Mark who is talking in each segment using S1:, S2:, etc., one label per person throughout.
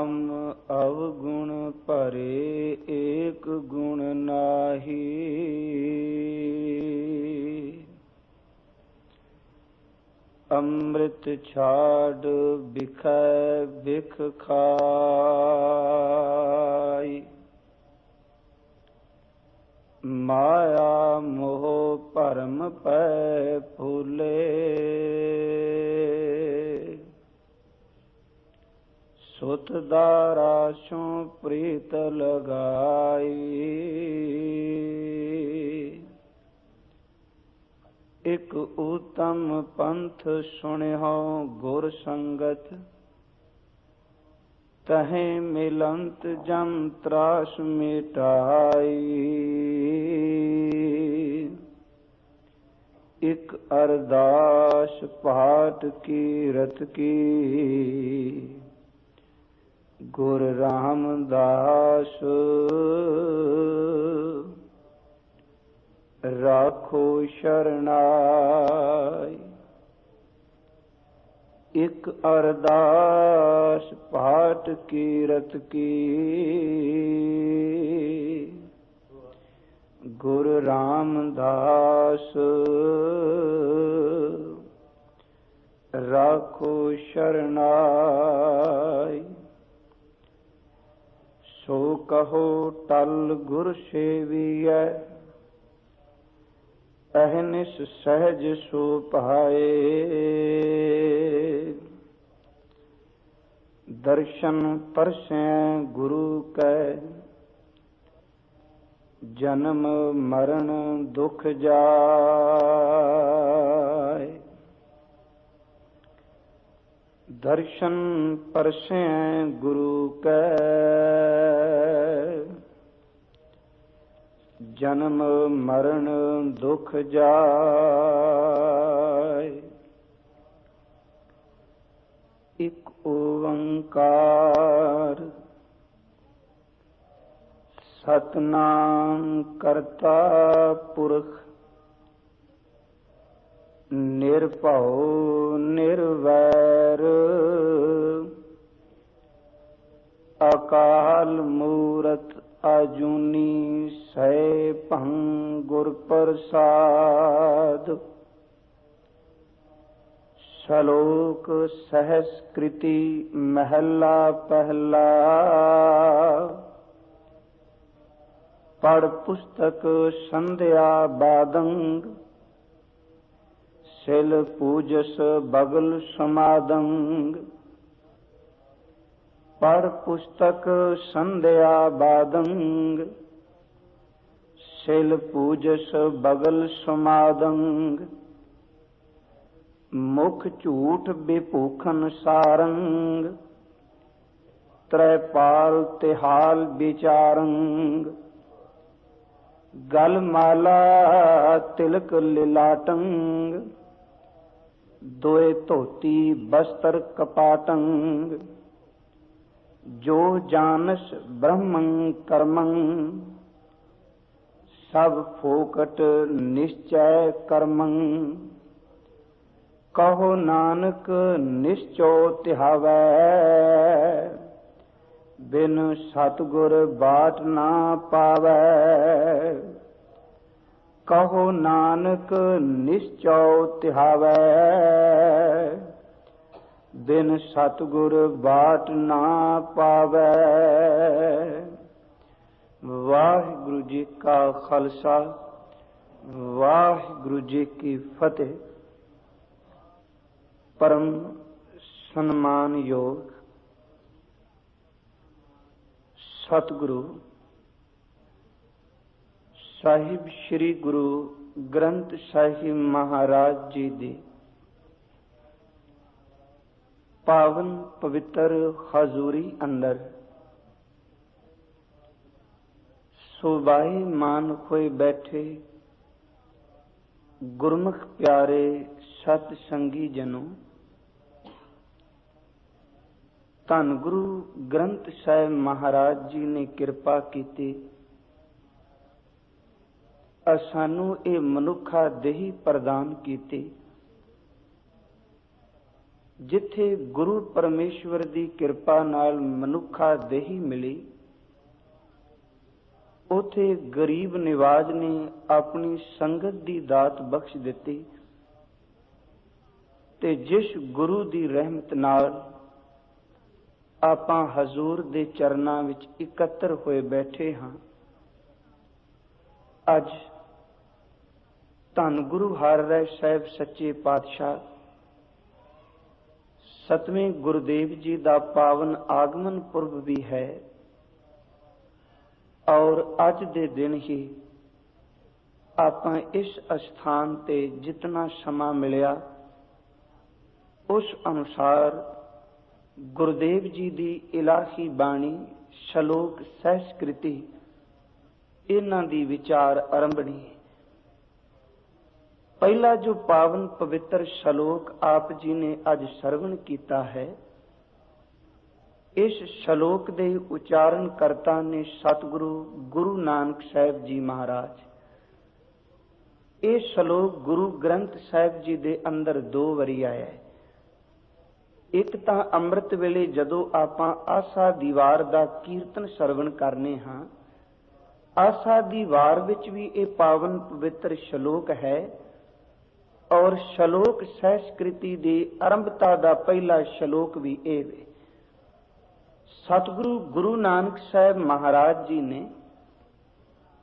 S1: राम अवगुण परे एक गुण नाही। अमृत छाड़ बिखै बिख खाई। माया मोह भरम पै फूले। सुत दारा सो प्रीत लगाई। एक उत्तम पंथ सुनिहो गुर संगत। तहें मिलंत जम त्रास मिटाई। एक अरदास पाठ कीरत की। गुर रामदास राखो शरणाई। एक अरदास पाठ कीरत की। गुरु रामदास राखो शरणाई। सो कहो टल गुर सेवियै। अहनिस सहज सो पाए। दर्शन परसै गुरु कै। जन्म मरण दुख जाय। दर्शन परसै गुरु कै। जन्म मरण दुख जाय। एक ओंकार सतनाम करता पुरख। निर्भउ निर्वैर। अकाल मूरत अजूनी सैभं गुर प्रसाद। श्लोक सहस्कृति महला पहला। पढ़ पुस्तक संध्या बादंग। सिल पूजस बगल समादंग। पढ़ पुस्तक संध्या बादंग। सिल पूजस बगल समादंग। मुख झूठ विभूखन सारंग। त्रैपाल तिहाल विचारंग। गल माला तिलक लिलाटंग। दोए धोती बस्तर कपाटंग। जो जानस ब्रह्मं कर्मं। सब फोकट निश्चय कर्मं। कहो नानक निश्चो तिहावै। बिन सतगुर बाट ना पावै। कहो नानक निश्चौ तिहावै। बिन सतगुर बाट ना पावै। वाहिगुरु जी का खालसा वाहिगुरु जी की फतेह। परम सम्मान योग सतगुरु साहिब श्री गुरु ग्रंथ साहिब महाराज जी दी पावन पवित्र हजूरी अंदर सुबाई मान खोए बैठे गुरमुख प्यारे सत संगी जनों। धन गुरु ग्रंथ साहिब महाराज जी ने किरपा की। सानू ये मनुखा देही प्रदान की। जिथे गुरु परमेश्वर दी किरपा नाल मनुखा देही मिली, उथे गरीब निवाज ने अपनी संगत दी दात बख्श दिती ते जिस गुरु दी रहमत नाल आपां हजूर दे चरनां विच इकत्तर होए बैठे हां। अज धन गुरु हरराय साहिब सच्चे पातशाह सतवें गुरुदेव जी का पावन आगमन पुरब भी है और अज दे दिन ही आपां इस स्थान ते जितना समा मिलिया उस अनुसार गुरुदेव जी की इलाही बाणी शलोक सहस्कृति इन्हां दी विचार आरंभनी। पहला जो पावन पवित्र शलोक आप जी ने अज सरवण किया है, इस शलोक के उच्चारण करता ने सतगुरु गुरु नानक साहिब जी महाराज। ये शलोक गुरु ग्रंथ साहिब जी दे अंदर 2 वारी आया है। एक तां अमृत वेले जदों आपां आसा दी वार दा कीर्तन सरवण करने हां, आसा दी वार विच भी ये पावन पवित्र शलोक है और शलोक सहस्कृति दी आरंभता दा पहला शलोक भी ये वे। सतगुरु गुरु नानक साहिब महाराज जी ने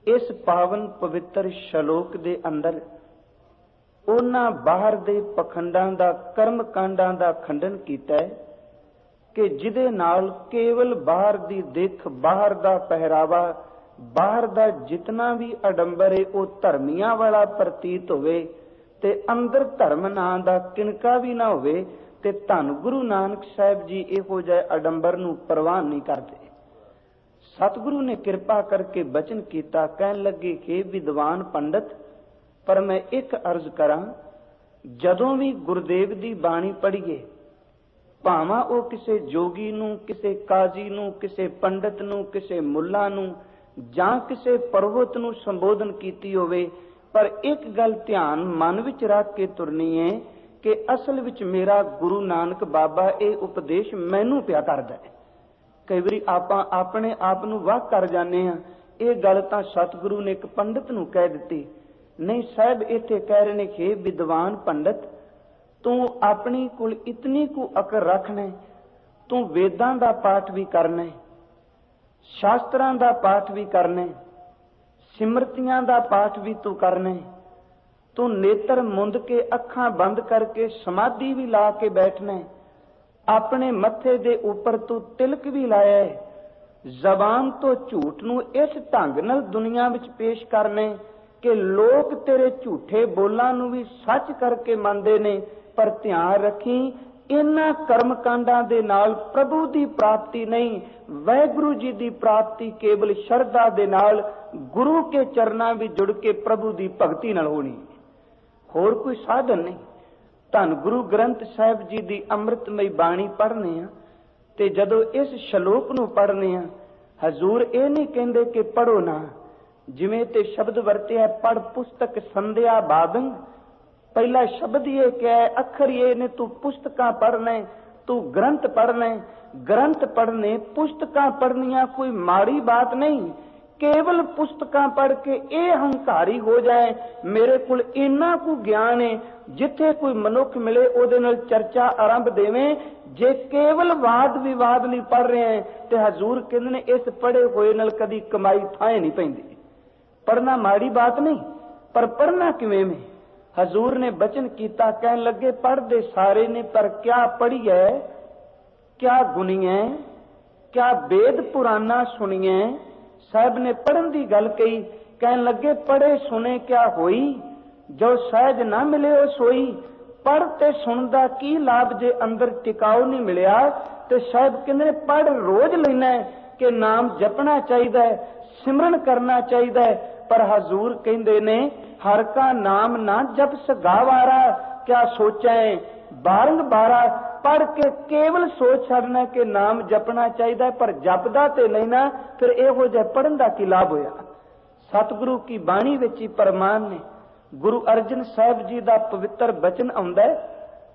S1: इस पावन पवित्र शलोक दे अंदर उन्हां बाहर दे पखंडां दा कर्म कांडां दा खंडन कीता है कि जिदे नाल केवल बाहर दी दिख, बाहर दा पहरावा, बाहर दा जितना भी आडंबर है वो धर्मियां वाला प्रतीत होवे ते अंदर धर्म नां दा किनका भी ना होवे। ते धन गुरु नानक साहिब जी इहो जिहे आडंबर नूं परवाह नहीं करते। सतगुरु ने कृपा करके बचन कीता, कहन लगे कि विद्वान पंडित, पर मैं एक अर्ज करा, जदों भी गुरुदेव दी बाणी पढ़ीए, भावां वो किसे जोगी नूं, किसे काजी नूं, किसे पंडित नूं, किसे मुल्ला नूं जां किसे परवत नूं संबोधन कीती होवे, पर एक गल ध्यान मन विच रख के तुरनी है कि असल विच मेरा गुरु नानक बाबा ये उपदेश मैनू पिया करदा है। कई बारी आपां अपने आप नूं वाह कर जाने हां, ये गल तां सतगुरु ने एक पंडित नूं कह दित्ती। नहीं साहब, इत्थे कह रहे ने कि विद्वान पंडित, तू अपनी कोल इतनी को अकल रखना, तू वेदां दा पाठ भी करना, शास्त्रां दा पाठ भी करना, सिमरतियां दा पाठ भी तू करना, तू नेत्र मुंद के अखां बंद करके समाधि भी ला के बैठना, अपने मत्थे दे ऊपर तू तिलक भी लाया है, जबान तो झूठ नूं इस ढंग नाल दुनिया विच पेश करने कि लोग तेरे झूठे बोलां नूं भी सच करके मनदे ने। पर ध्यान रखी, इन्हां कर्म कांडां दे नाल प्रभु दी प्राप्ति नहीं, वाहिगुरु जी दी प्राप्ति केवल शरधा दे नाल गुरु के चरनां विच जुड़ के प्रभु दी भगती नाल होनी, होर कोई साधन नहीं। धन गुरु ग्रंथ साहिब जी दी अमृतमई बाणी पढ़ने आ ते जदों इस शलोक नूं पढ़ने आ, हजूर ये नहीं कहंदे कि पढ़ो ना, जिवें ते शब्द वरतिया पढ़ पुस्तक संध्या बादंग। पहला शब्द ये क्या है, अखर ये ने तू पुस्तकां पढ़ने, तू ग्रंथ पढ़ने। ग्रंथ पढ़ने, पुस्तकां पढ़निया कोई माड़ी बात नहीं, केवल पुस्तकां पढ़ के ये हंकारी हो जाए मेरे कोल इन्ना को ज्ञान है, जिथे कोई मनुख मिले ओदे नाल चर्चा आरंभ देवें। जे केवल वाद विवाद नहीं पढ़ रहे हैं ते हजूर कहंदे ने इस पढ़े होए नाल कदी कमाई थाए नहीं पैंदी। पढ़ना माड़ी बात नहीं, पर पढ़ना किवें में? हजूर ने बचन कीता, कहन लगे पढ़दे सारे ने, पर क्या पढ़िए, क्या गुनीए, क्या वेद पुराना सुनिए। साहब ने पढ़न की गल कही, कहन लगे पढ़े सुने क्या होई, जो सहज ना मिले हो सोई। पढ़ते सुनदा की लाभ जे अंदर टिकाऊ नहीं मिलिया। ते साहब कहंदे पढ़ रोज लेना कि नाम जपना चाहिए, सिमरन करना चाहिए। पर हजूर कहंदे ने हर का नाम ना जप सगावारा, क्या सोचें बारंबारा। पढ़ के केवल सोच छड़ना कि नाम जपना चाहिए, पर जपदा ते नहीं ना, फिर इहो जिहा पढ़न दा की लाभ होया। सतगुरु की बाणी विच ही परमान ने गुरु अर्जन साहिब जी का पवित्र बचन आउंदा है,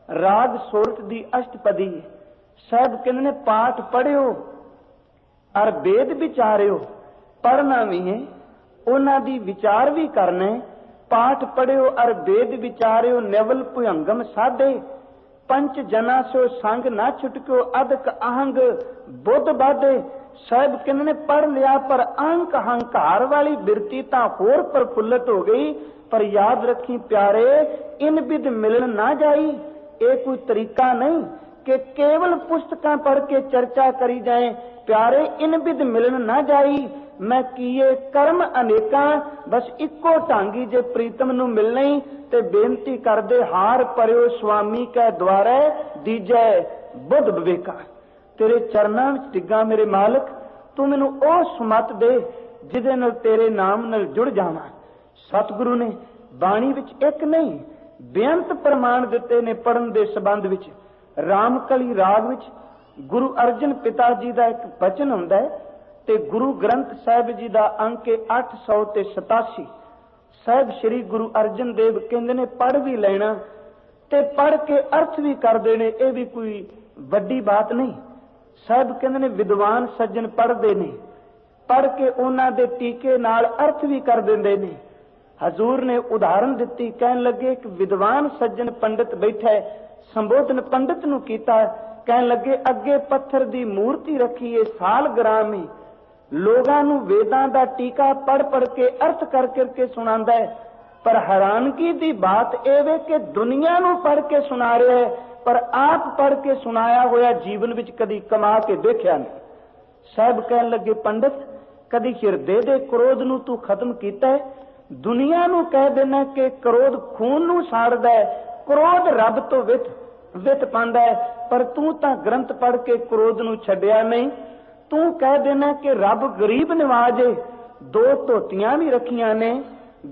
S1: राग सोरठ दी अष्टपदी साहब कहते ने पाठ पढ़ियो और वेद विचारियो। पढ़ना भी है, उन्हां दी विचार भी करना है। पाठ पढ़ियो और वेद विचारियो, निवल भुयंगम साधे। पंच जना सो संग ना छुटक्यो, अदक आहंग बुद्ध बाधे। साहब कहते ने पढ़ लिया पर अंक हंकार वाली बिरती तां होर प्रफुल्लित हो गई। पर याद रखी प्यारे, इन विद मिलन ना जाई। ये कोई तरीका नहीं कि केवल पुस्तकां पढ़ के चर्चा करी जाए। प्यारे, इन विद मिलन ना जाई। मैं किए कर्म अनेका, बस इको ढांगी जे प्रीतम नू मिलने। ते बेनती कर दे हार परियो स्वामी कै द्वारे, दीजै बुद्ध विवेका। तेरे चरनां विच डिग्गा मेरे मालिक, तू मैनू ओ सुमत दे जिहदे नाल तेरे नाम नाल जुड़ जावां। सतगुरु ने बाणी विच एक नहीं बेअंत प्रमाण दिते ने पढ़न दे संबंध विच। रामकली राग विच गुरु अर्जन पिता जी का एक बचन हुंदा है ते गुरु ग्रंथ साहिब जी का अंक 887। साहिब श्री गुरु अर्जन देव कहंदे ने पढ़ भी लेना ते पढ़ के अर्थ भी कर देने, ये भी कोई वड्डी बात नहीं। साहिब कहंदे ने विद्वान सज्जन पढ़दे ने, पढ़ के उन्हां दे टीके नाल अर्थ भी कर देंदे ने। हजूर ने उदाहरण दिती, कहन लगे एक विद्वान सज्जन पंडित बैठा है, संबोधन पंडित नू कीता। कहन लगे अगे पत्थर दी मूर्ति रखी है, साल ग्राम है, लोगां नू वेदां दा टीका पढ़ पढ़ के अर्थ कर करके सुनांदा है। पर हैरानगी दी बात एह वे कि दुनिया नू पढ़ के सुना रहा है, पर आप पढ़ के सुनाया होया जीवन विच कदी कमा के देखिया नहीं। साहब कहन लगे पंडित, कदी हिरदे दे क्रोध नू तू खत्म कीता है? दुनिया नू कह देना कि क्रोध खून नू साड़दा है, क्रोध रब तो वित पांदा है, पर तू तां ग्रंथ पढ़ के क्रोध नू छड्डिया नहीं। तू कह देना कि रब गरीब नवाज है, दो धोतियां भी रखियां ने,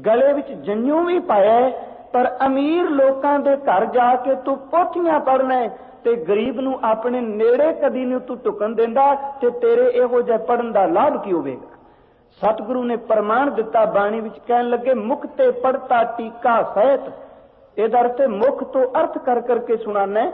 S1: गले विच जंजू भी पाया है, पर अमीर लोकां दे घर जाके तू पोथियां पढ़ना है ते गरीब नू अपने नेड़े कदी नहीं तू टुकन देंदा, ते तेरे इहो जिहा पढ़न दा लाभ की होवेगा? सतगुरु ने प्रमाण दिता बाणी विच, कहन लगे मुख ते पढ़ता टीका सहित। इहदा अर्थ मुख तो अर्थ कर करके सुनाना है।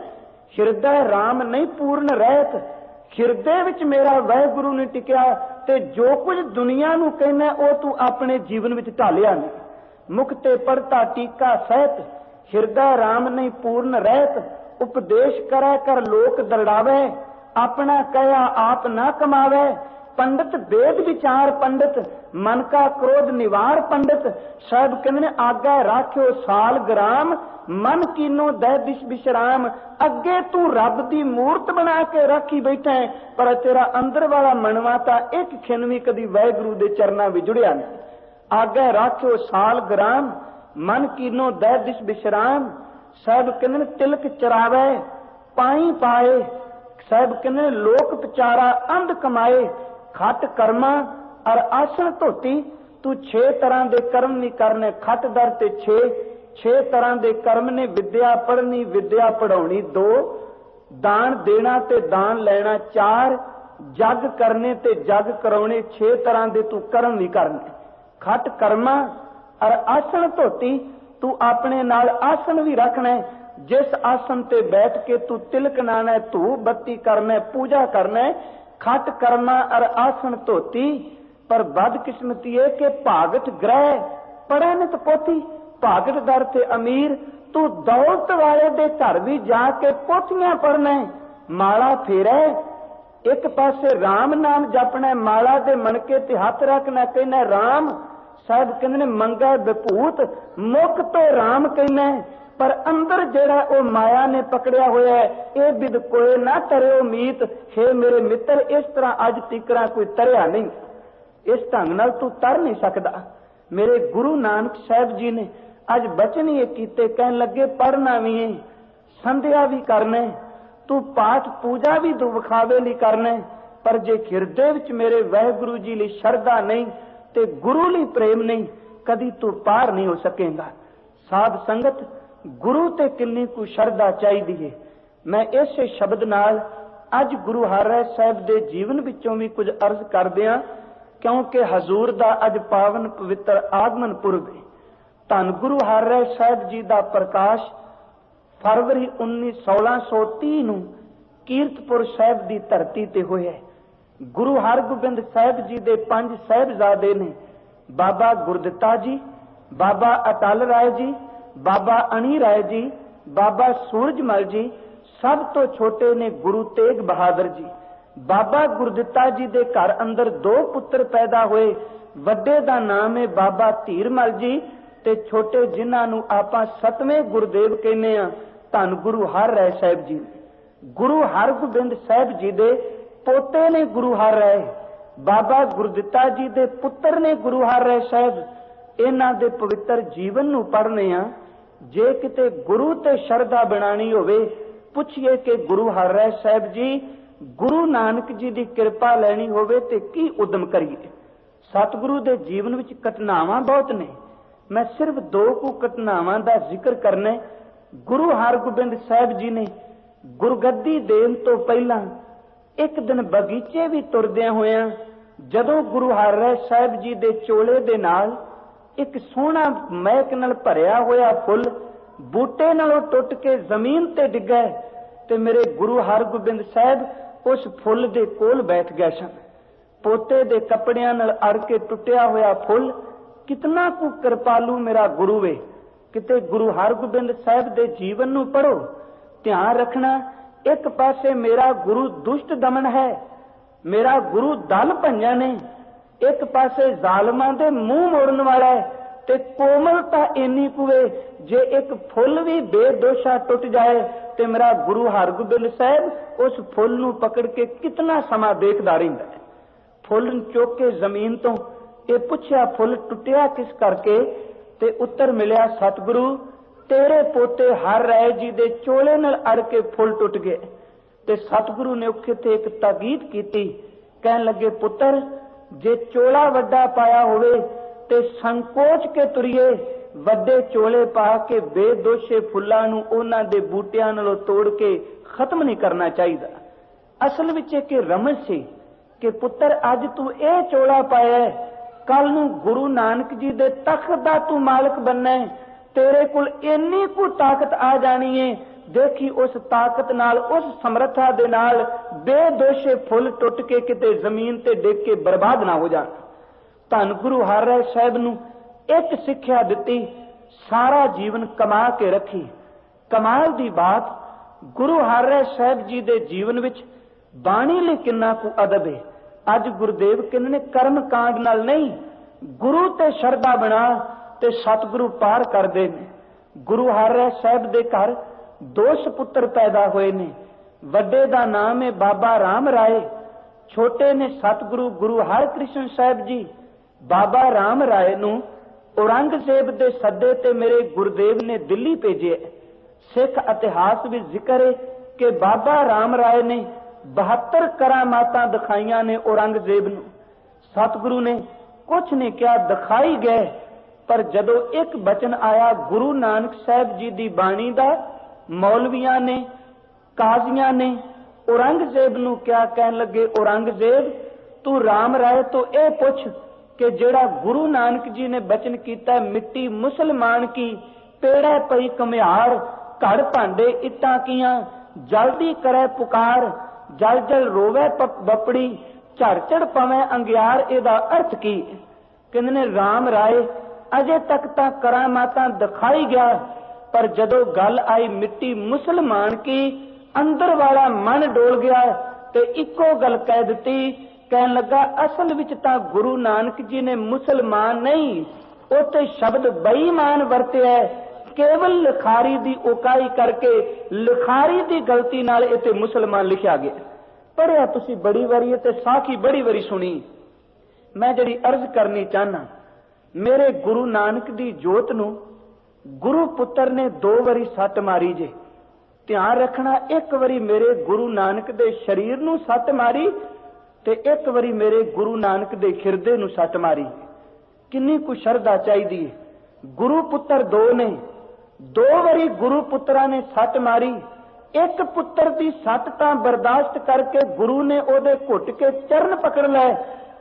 S1: हिरदय राम नहीं पूर्ण रहत, हिरदे विच मेरा वाहिगुरु नहीं टिकिया, ते जो कुछ दुनिया नू कहना वो तू अपने जीवन विच ढालिया नहीं। मुख ते पढ़ता टीका सहित, हिरदय राम नहीं पूर्ण रहत। उपदेश करै कर लोक दरड़ावे, अपना कया आप ना कमावे। पंडित वेद विचार पंडित, मन का क्रोध निवार पंडित। साहब कहने आगे राख्यो साल ग्राम, मन कीनो दह दिश विश्राम। अगे तू रब दी मूर्त बना के रखी बैठा है, पर तेरा अंदर वाला मनवा ता एक खिन भी कदी वाहिगुरु दे चरना विच जुड़िया नहीं। आगे राख्यो साल ग्राम, मन कीनो दह दिश विश्राम। साहब कहने तिलक चरावे पाई पाए। साहब कहने लोक पचारा अंध कमाए। खट कर्मा और आसन धोती, तू 6 तरह के कर्म नहीं करने। खट दर ते 6 तरह के कर्म ने, विद्या पढ़नी विद्या पढ़ाउणी 2, दान देना ते दान लेना 4, जग करने ते जग कराने 6 तरह के तू कर्म नहीं करने। खट कर्मा और आसन धोती, तू अपने नाल आसन भी रखना है, जिस आसन ते बैठ के तू तिलक लाना है, धूप बत्ती करना है, पूजा करना है। खट कर्मा और आसन धोती। पर बदकिस्मती है कि भागत ग्रह पढ़े नित पोथी, भागत दर ते अमीर। तू दौलत वाले दे घर भी जाके पोथियां पढ़ना है, माला फेरे, एक पासे राम नाम जपना, माला दे मनके ते हथ रखना, कहना राम। साहब कहते ने मंगा विभूत, मुख तो राम कहना, पर अंदर जेड़ा ओ माया ने पकड़िया होया है, ये बिद कोई ना तरे उम्मीद। हे मेरे मित्र, इस तरह अज तिकरा कोई तरया नहीं, इस ढंग नाल तू तर नहीं सकदा। मेरे गुरु नानक साहब जी ने अज बचन ये कीते, कहन लगे पढ़ना भी है, संध्या भी करना, तू पाठ पूजा भी तू विखावे ली करना, पर जे हिरदे विच मेरे वाहिगुरु जी लई शरधा नहीं ते गुरु लई प्रेम नहीं, कदी तू पार नहीं हो सकेगा। साध संगत, गुरु ते किन्नी को शरधा चाहिदी है। मैं इस शब्द नाल अज गुरु हरराय साहब दे जीवन विचों भी कुछ अर्ज कर दिया, क्योंकि हजूर दा अज पावन पवित्र आगमन पुरब है। धन गुरु हरराय साहब जी दा प्रकाश फरवरी 1630 ਨੂੰ ਕੀਰਤਪੁਰ ਸਾਹਿਬ ਦੀ ਧਰਤੀ ਤੇ ਹੋਇਆ। ਗੁਰੂ ਹਰਗੋਬਿੰਦ ਸਾਹਿਬ ਜੀ ਦੇ 5 ਸਾਹਿਬਜ਼ਾਦੇ ਨੇ, ਬਾਬਾ ਗੁਰਦਿੱਤਾ ਜੀ, ਬਾਬਾ ਅਟਲ ਰਾਏ ਜੀ, ਬਾਬਾ ਅਣੀ ਰਾਏ ਜੀ, ਬਾਬਾ ਸੂਰਜਮਲ ਜੀ। ਸਭ ਤੋਂ ਛੋਟੇ ਨੇ ਗੁਰੂ ਤੇਗ ਬਹਾਦਰ ਜੀ। ਬਾਬਾ ਗੁਰਦਿੱਤਾ ਜੀ ਦੇ ਘਰ ਅੰਦਰ 2 ਪੁੱਤਰ ਪੈਦਾ ਹੋਏ। ਵੱਡੇ ਦਾ ਨਾਮ ਹੈ ਬਾਬਾ ਧੀਰਮਲ ਜੀ ਤੇ ਛੋਟੇ ਜਿਨ੍ਹਾਂ ਨੂੰ ਆਪਾਂ 7ਵੇਂ ਗੁਰਦੇਵ ਕਹਿੰਦੇ ਆ, ਧੰਨ ਗੁਰੂ ਹਰ ਰਾਏ ਸਾਹਿਬ ਜੀ। ਗੁਰੂ ਹਰਗੋਬਿੰਦ ਸਾਹਿਬ ਜੀ ਦੇ ਪੋਤੇ ਨੇ ਗੁਰੂ ਹਰ ਰਾਏ, ਬਾਬਾ ਗੁਰਦਿੱਤਾ ਜੀ ਦੇ ਪੁੱਤਰ ਨੇ ਗੁਰੂ ਹਰ ਰਾਏ ਸਾਹਿਬ। ਇਹਨਾਂ ਦੇ ਪਵਿੱਤਰ ਜੀਵਨ ਨੂੰ ਪੜ੍ਹਨੇ ਆ। ਜੇ ਕਿਤੇ ਗੁਰੂ ਤੇ ਸ਼ਰਧਾ ਬਣਾਣੀ ਹੋਵੇ, ਪੁੱਛੀਏ ਕਿ ਗੁਰੂ ਹਰ ਰਾਏ ਸਾਹਿਬ ਜੀ, ਗੁਰੂ ਨਾਨਕ ਜੀ ਦੀ ਕਿਰਪਾ ਲੈਣੀ ਹੋਵੇ ਤੇ ਕੀ ਉਦਮ ਕਰੀਏ। ਸਤਿਗੁਰੂ ਦੇ ਜੀਵਨ ਵਿੱਚ ਘਟਨਾਵਾਂ ਬਹੁਤ ਨੇ, ਮੈਂ ਸਿਰਫ 2 ਕੁ ਘਟਨਾਵਾਂ ਦਾ ਜ਼ਿਕਰ ਕਰਨਾ। ਗੁਰੂ ਹਰਗੋਬਿੰਦ ਸਾਹਿਬ ਜੀ ਨੇ ਗੁਰਗੱਦੀ ਦੇਣ ਤੋਂ ਪਹਿਲਾਂ ਇੱਕ ਦਿਨ ਬਗੀਚੇ ਵੀ ਤੁਰਦਿਆਂ ਹੋਇਆਂ ਜਦੋਂ ਗੁਰੂ ਹਰ ਰਾਏ ਸਾਹਿਬ ਜੀ ਦੇ ਚੋਲੇ ਦੇ ਨਾਲ ਇੱਕ ਸੋਹਣਾ ਮਹਿਕ ਨਾਲ ਭਰਿਆ ਹੋਇਆ ਫੁੱਲ ਬੂਟੇ ਨਾਲੋਂ ਟੁੱਟ ਕੇ ਜ਼ਮੀਨ ਤੇ ਡਿੱਗਾ ਤੇ ਮੇਰੇ ਗੁਰੂ ਹਰਗੋਬਿੰਦ ਸਾਹਿਬ ਉਸ ਫੁੱਲ ਦੇ ਕੋਲ ਬੈਠ ਗਏ ਸਨ। ਪੋਤੇ ਦੇ ਕੱਪੜਿਆਂ ਨਾਲ ਅੜ ਕੇ ਟੁੱਟਿਆ ਹੋਇਆ ਫੁੱਲ, ਕਿਤਨਾ ਕੁ ਕਿਰਪਾਲੂ ਮੇਰਾ ਗੁਰੂ ਵੇ। ਕਿਤੇ ਗੁਰੂ ਹਰਗੋਬਿੰਦ ਸਾਹਿਬ ਦੇ ਜੀਵਨ ਨੂੰ ਪੜੋ, ਧਿਆਨ ਰੱਖਣਾ। ਇੱਕ ਪਾਸੇ ਮੇਰਾ ਗੁਰੂ ਦੁਸ਼ਟ ਦਮਨ ਹੈ, ਮੇਰਾ ਗੁਰੂ ਦਲ ਭੰਜਨ ਨੇ, ਇੱਕ ਪਾਸੇ ਜ਼ਾਲਮਾਂ ਦੇ ਮੂੰਹ ਮੋੜਨ ਵਾਲਾ ਹੈ ਤੇ ਕੋਮਲਤਾ ਇੰਨੀ ਕੁਵੇ ਜੇ ਇੱਕ ਫੁੱਲ ਵੀ ਬੇਦੋਸ਼ਾ ਟੁੱਟ ਜਾਏ ਤੇ ਮੇਰਾ ਗੁਰੂ ਹਰਗੋਬਿੰਦ ਸਾਹਿਬ ਉਸ ਫੁੱਲ ਨੂੰ ਪਕੜ ਕੇ ਕਿਤਨਾ ਸਮਾਂ ਦੇਖਦਾ ਰਹਿੰਦਾ ਹੈ। ਫੁੱਲ ਨੂੰ ਚੁੱਕ ਕੇ ਜ਼ਮੀਨ ਤੋਂ ਇਹ ਪੁੱਛਿਆ ਫੁੱਲ ਟੁੱਟਿਆ ਕਿਸ ਕਰਕੇ, ਤੇ ਉੱਤਰ ਮਿਲਿਆ ਸਤਿਗੁਰੂ ਤੇਰੇ ਪੋਤੇ ਹਰ ਰਾਏ ਜੀ ਦੇ ਚੋਲੇ ਨਾਲ ਅੜ ਕੇ ਫੁੱਲ ਟੁੱਟ ਗਏ। ਤੇ ਸਤਿਗੁਰੂ ਨੇ ਉੱਥੇ ਤੇ ਇੱਕ ਤਾਕੀਦ ਕੀਤੀ, ਕਹਿਣ ਲੱਗੇ ਪੁੱਤਰ ਜੇ ਚੋਲਾ ਵੱਡਾ ਪਾਇਆ ਹੋਵੇ ਤੇ ਸੰਕੋਚ ਕੇ ਤੁਰੀਏ, ਵੱਡੇ ਚੋਲੇ ਪਾ ਕੇ ਬੇਦੋਸ਼ੇ ਫੁੱਲਾਂ ਨੂੰ ਉਹਨਾਂ ਦੇ ਬੂਟਿਆਂ ਨਾਲੋਂ ਤੋੜ ਕੇ ਖਤਮ ਨਹੀਂ ਕਰਨਾ ਚਾਹੀਦਾ। ਅਸਲ ਵਿੱਚ ਇੱਕ ਰਮਜ਼ ਸੀ ਕਿ ਪੁੱਤਰ ਅੱਜ ਤੂੰ ਇਹ ਚੋਲਾ ਪਾਇਆ, ਕੱਲ ਨੂੰ ਗੁਰੂ ਨਾਨਕ ਜੀ ਦੇ ਤਖਤ ਦਾ ਤੂੰ ਮਾਲਕ ਬਣਨਾ ਹੈ, ਤੇਰੇ ਕੋਲ ਇੰਨੀ ਕੁ ਤਾਕਤ ਆ ਜਾਣੀ ਹੈ, ਦੇਖੀ ਉਸ ਤਾਕਤ ਨਾਲ, ਉਸ ਸਮਰੱਥਾ ਦੇ ਨਾਲ ਬੇਦੋਸ਼ੇ ਫੁੱਲ ਟੁੱਟ ਕੇ ਕਿਤੇ ਜ਼ਮੀਨ ਤੇ ਡਿੱਗ ਕੇ ਬਰਬਾਦ ਨਾ ਹੋ ਜਾਣ। ਧੰਨ ਗੁਰੂ ਹਰ ਰਾਏ ਸਾਹਿਬ ਨੂੰ ਇੱਕ ਸਿੱਖਿਆ ਦਿੱਤੀ, ਸਾਰਾ ਜੀਵਨ ਕਮਾ ਕੇ ਰੱਖੀ। ਕਮਾਲ ਦੀ ਬਾਤ, ਗੁਰੂ ਹਰ ਰਾਏ ਸਾਹਿਬ ਜੀ ਦੇ ਜੀਵਨ ਵਿੱਚ ਬਾਣੀ ਲਈ ਕਿੰਨਾ ਕੁ ਅਦਬ ਹੈ। ਅੱਜ ਗੁਰਦੇਵ ਕਹਿੰਦੇ ਨੇ ਕਰਮ ਕਾਂਡ ਨਾਲ ਨਹੀਂ, ਗੁਰੂ ਤੇ ਸ਼ਰਧਾ ਬਣਾ ਤੇ ਸਤਿਗੁਰੂ ਪਾਰ ਕਰਦੇ ਨੇ। ਗੁਰੂ ਹਰ ਰਾਏ ਸਾਹਿਬ ਦੇ ਘਰ 2 ਸੁਪੁੱਤਰ ਪੈਦਾ ਹੋਏ ਨੇ। ਵੱਡੇ ਦਾ ਨਾਮ ਹੈ ਬਾਬਾ ਰਾਮ ਰਾਏ, ਛੋਟੇ ਨੇ ਸਤਿਗੁਰੂ ਗੁਰੂ ਹਰਕ੍ਰਿਸ਼ਨ ਸਾਹਿਬ ਜੀ। ਬਾਬਾ ਰਾਮ ਰਾਏ ਨੂੰ ਔਰੰਗਜ਼ੇਬ ਦੇ ਸੱਦੇ ਤੇ ਮੇਰੇ ਗੁਰਦੇਵ ਨੇ ਦਿੱਲੀ ਭੇਜਿਆ। ਸਿੱਖ ਇਤਿਹਾਸ ਵਿੱਚ ਜ਼ਿਕਰ ਹੈ ਕਿ ਬਾਬਾ ਰਾਮ ਰਾਏ ਨੇ 72 ਕਰਾਮਾਤਾਂ ਦਿਖਾਈਆਂ ਨੇ ਔਰੰਗਜ਼ੇਬ ਨੂੰ। ਸਤਿਗੁਰੂ ਨੇ ਕੁਛ ਨਹੀਂ ਕਿਹਾ, ਦਿਖਾਈ ਗਏ। ਪਰ ਜਦੋਂ ਇੱਕ ਬਚਨ ਆਇਆ ਗੁਰੂ ਨਾਨਕ ਸਾਹਿਬ ਜੀ ਦੀ ਬਾਣੀ ਦਾ, ਮੌਲਵੀਆਂ ਨੇ, ਕਾਜ਼ੀਆਂ ਨੇ ਔਰੰਗਜ਼ੇਬ ਨੂੰ ਕਿਹਾ, ਕਹਿਣ ਲੱਗੇ ਔਰੰਗਜ਼ੇਬ ਤੂੰ ਰਾਮ ਰਾਏ ਤੋਂ ਇਹ ਪੁੱਛ ਕਿ ਜਿਹੜਾ ਗੁਰੂ ਨਾਨਕ ਜੀ ਨੇ ਬਚਨ ਕੀਤਾ, ਮਿੱਟੀ ਮੁਸਲਮਾਨ ਕੀ ਪੇੜਾ ਪਈ ਕਮਿਆਰ, ਘੜ ਭਾਂਡੇ ਇੱਟਾਂ ਕੀਆਂ, ਜਲਦੀ ਕਰੇ ਪੁਕਾਰ, ਜਲ ਜਲ ਰੋਵੇ ਬਪੜੀ, ਝੜ ਝੜ ਪਵੇਂ ਅੰਗਿਆਰ, ਇਹਦਾ ਅਰਥ ਕੀ? ਕਹਿੰਦੇ ਨੇ ਰਾਮ ਰਾਏ ਅਜੇ ਤੱਕ ਤਾਂ ਕਰਾਮਾਤਾਂ ਦਿਖਾਈ ਗਿਆ, ਪਰ ਜਦੋਂ ਗੱਲ ਆਈ ਮਿੱਟੀ ਮੁਸਲਮਾਨ ਕੀ, ਅੰਦਰ ਵਾਲਾ ਮਨ ਡੋਲ ਗਿਆ ਤੇ ਇੱਕੋ ਗੱਲ ਕਹਿ ਦਿੱਤੀ। ਕਹਿਣ ਲੱਗਾ ਅਸਲ ਵਿੱਚ ਤਾਂ ਗੁਰੂ ਨਾਨਕ ਜੀ ਨੇ ਮੁਸਲਮਾਨ ਨਹੀਂ, ਉੱਥੇ ਸ਼ਬਦ ਬੇਈਮਾਨ ਵਰਤਿਆ, ਕੇਵਲ ਲਿਖਾਰੀ ਦੀ ਉਕਾਈ ਕਰਕੇ ਲਿਖਾਰੀ ਦੀ ਗਲਤੀ ਨਾਲ ਇੱਥੇ ਮੁਸਲਮਾਨ ਲਿਖਿਆ ਗਿਆ। ਪੜਿਆ ਤੁਸੀਂ ਬੜੀ ਵਾਰੀ ਤੇ ਸਾਖੀ ਬੜੀ ਵਾਰੀ ਸੁਣੀ। ਮੈਂ ਜਿਹੜੀ ਅਰਜ਼ ਕਰਨੀ ਚਾਹਨਾ, ਮੇਰੇ ਗੁਰੂ ਨਾਨਕ ਦੀ ਜੋਤ ਨੂੰ ਗੁਰੂ ਪੁੱਤਰ ਨੇ 2 ਵਾਰੀ ਸੱਟ ਮਾਰੀ ਜੇ। ਧਿਆਨ ਰੱਖਣਾ, ਇੱਕ ਵਾਰੀ ਮੇਰੇ ਗੁਰੂ ਨਾਨਕ ਦੇ ਸਰੀਰ ਨੂੰ ਸੱਟ ਮਾਰੀ ਤੇ ਇੱਕ ਵਾਰੀ ਮੇਰੇ ਗੁਰੂ ਨਾਨਕ ਦੇ ਹਿਰਦੇ ਨੂੰ ਸੱਟ ਮਾਰੀ। ਕਿੰਨੀ ਕੁ ਸ਼ਰਧਾ ਚਾਹੀਦੀ ਹੈ। ਗੁਰੂ ਪੁੱਤਰ 2 ਨੇ, 2 ਵਾਰੀ ਗੁਰੂ ਪੁੱਤਰਾਂ ਨੇ ਸੱਟ ਮਾਰੀ। ਇੱਕ ਪੁੱਤਰ ਦੀ ਸੱਟ ਤਾਂ ਬਰਦਾਸ਼ਤ ਕਰਕੇ ਗੁਰੂ ਨੇ ਉਹਦੇ ਘੁੱਟ ਕੇ ਚਰਨ ਪਕੜ ਲਏ,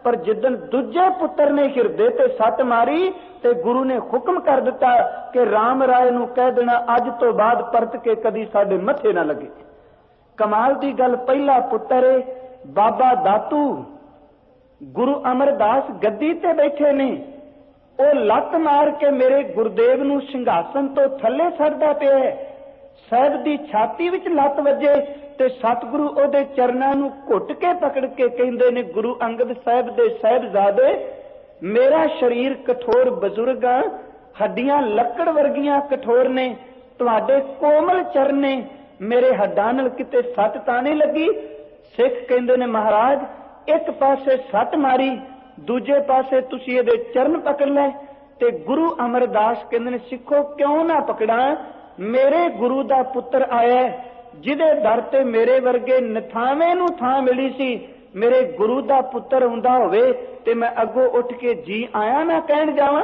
S1: पर जिदन दूजे पुत्र ने हिरदे ते सट मारी ते गुरु ने हुक्म कर दिता कि राम राय नूं कह देना अज तो बाद परत के कदी साडे मथे ना लगे। कमाल दी गल, पहला पुत्र बाबा दातू गुरु अमरदास गद्दी ते बैठे ने, ਉਹ ਲੱਤ ਮਾਰ ਕੇ ਮੇਰੇ ਗੁਰਦੇਵ ਨੂੰ ਸਿੰਘਾਸਨ ਤੋਂ ਥੱਲੇ ਛੱਡਦਾ ਪਿਆ। ਸਾਹਿਬ ਦੀ ਛਾਤੀ ਵਿੱਚ ਲੱਤ ਵੱਜੇ ਤੇ ਸਤਿਗੁਰੂ ਉਹਦੇ ਚਰਨਾਂ ਨੂੰ ਘੁੱਟ ਕੇ ਪਕੜ ਕੇ ਕਹਿੰਦੇ ਨੇ, ਗੁਰੂ ਅੰਗਦ ਸਾਹਿਬ ਦੇ ਸਾਹਿਬਜ਼ਾਦੇ, ਮੇਰਾ ਸਰੀਰ ਕਠੋਰ ਬਜ਼ੁਰਗ ਆ, ਹੱਡੀਆਂ ਲੱਕੜ ਵਰਗੀਆਂ ਕਠੋਰ ਨੇ, ਤੁਹਾਡੇ ਕੋਮਲ ਚਰਨ ਨੇ, ਮੇਰੇ ਹੱਡਾਂ ਨਾਲ ਕਿਤੇ ਸੱਟ ਤਾਂ ਨਹੀਂ ਲੱਗੀ। ਸਿੱਖ ਕਹਿੰਦੇ ਨੇ, ਮਹਾਰਾਜ ਇੱਕ ਪਾਸੇ ਸੱਟ ਮਾਰੀ, ਦੂਜੇ ਪਾਸੇ ਤੁਸੀਂ ਇਹਦੇ ਚਰਨ ਪਕੜ ਲੈ। ਤੇ ਗੁਰੂ ਅਮਰਦਾਸ ਕਹਿੰਦੇ ਨੇ, ਸਿੱਖੋ ਕਿਉਂ ਨਾ ਪਕੜਾਂ, ਮੇਰੇ ਗੁਰੂ ਦਾ ਪੁੱਤਰ ਆਇਆ ਜਿਹਦੇ ਦਰ ਤੇ ਮੇਰੇ ਵਰਗੇ ਨਥਾਵੇਂ ਨੂੰ ਥਾਂ ਮਿਲੀ ਸੀ। ਮੇਰੇ ਗੁਰੂ ਦਾ ਪੁੱਤਰ ਹੁੰਦਾ ਹੋਵੇ ਤੇ ਮੈਂ ਅੱਗੋਂ ਉੱਠ ਕੇ ਜੀ ਆਇਆ ਨਾ ਕਹਿਣ ਜਾਵਾਂ,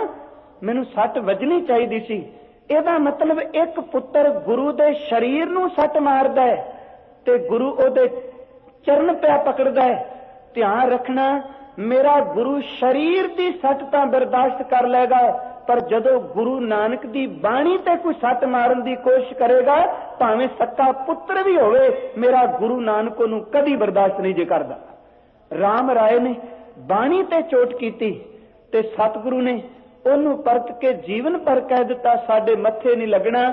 S1: ਮੈਨੂੰ ਸੱਟ ਵੱਜਣੀ ਚਾਹੀਦੀ ਸੀ। ਇਹਦਾ ਮਤਲਬ ਇੱਕ ਪੁੱਤਰ ਗੁਰੂ ਦੇ ਸਰੀਰ ਨੂੰ ਸੱਟ ਮਾਰਦਾ ਹੈ ਤੇ ਗੁਰੂ ਉਹਦੇ ਚਰਨ ਪਿਆ ਪਕੜਦਾ ਹੈ। ਧਿਆਨ ਰੱਖਣਾ, मेरा गुरु शरीर की सट तो बर्दाश्त कर लेगा, पर जदों गुरु नानक की बाणी ते कोई सट मारन की कोशिश करेगा, भावें सक्का पुत्र भी होवे, मेरा गुरु नानक नूं कदी बर्दाश्त नहीं जे करदा। राम राय ने बाणी ते चोट कीती ते सतगुरु ने ओनू परत के जीवन पर कह दिता, साडे मत्थे नहीं लगना।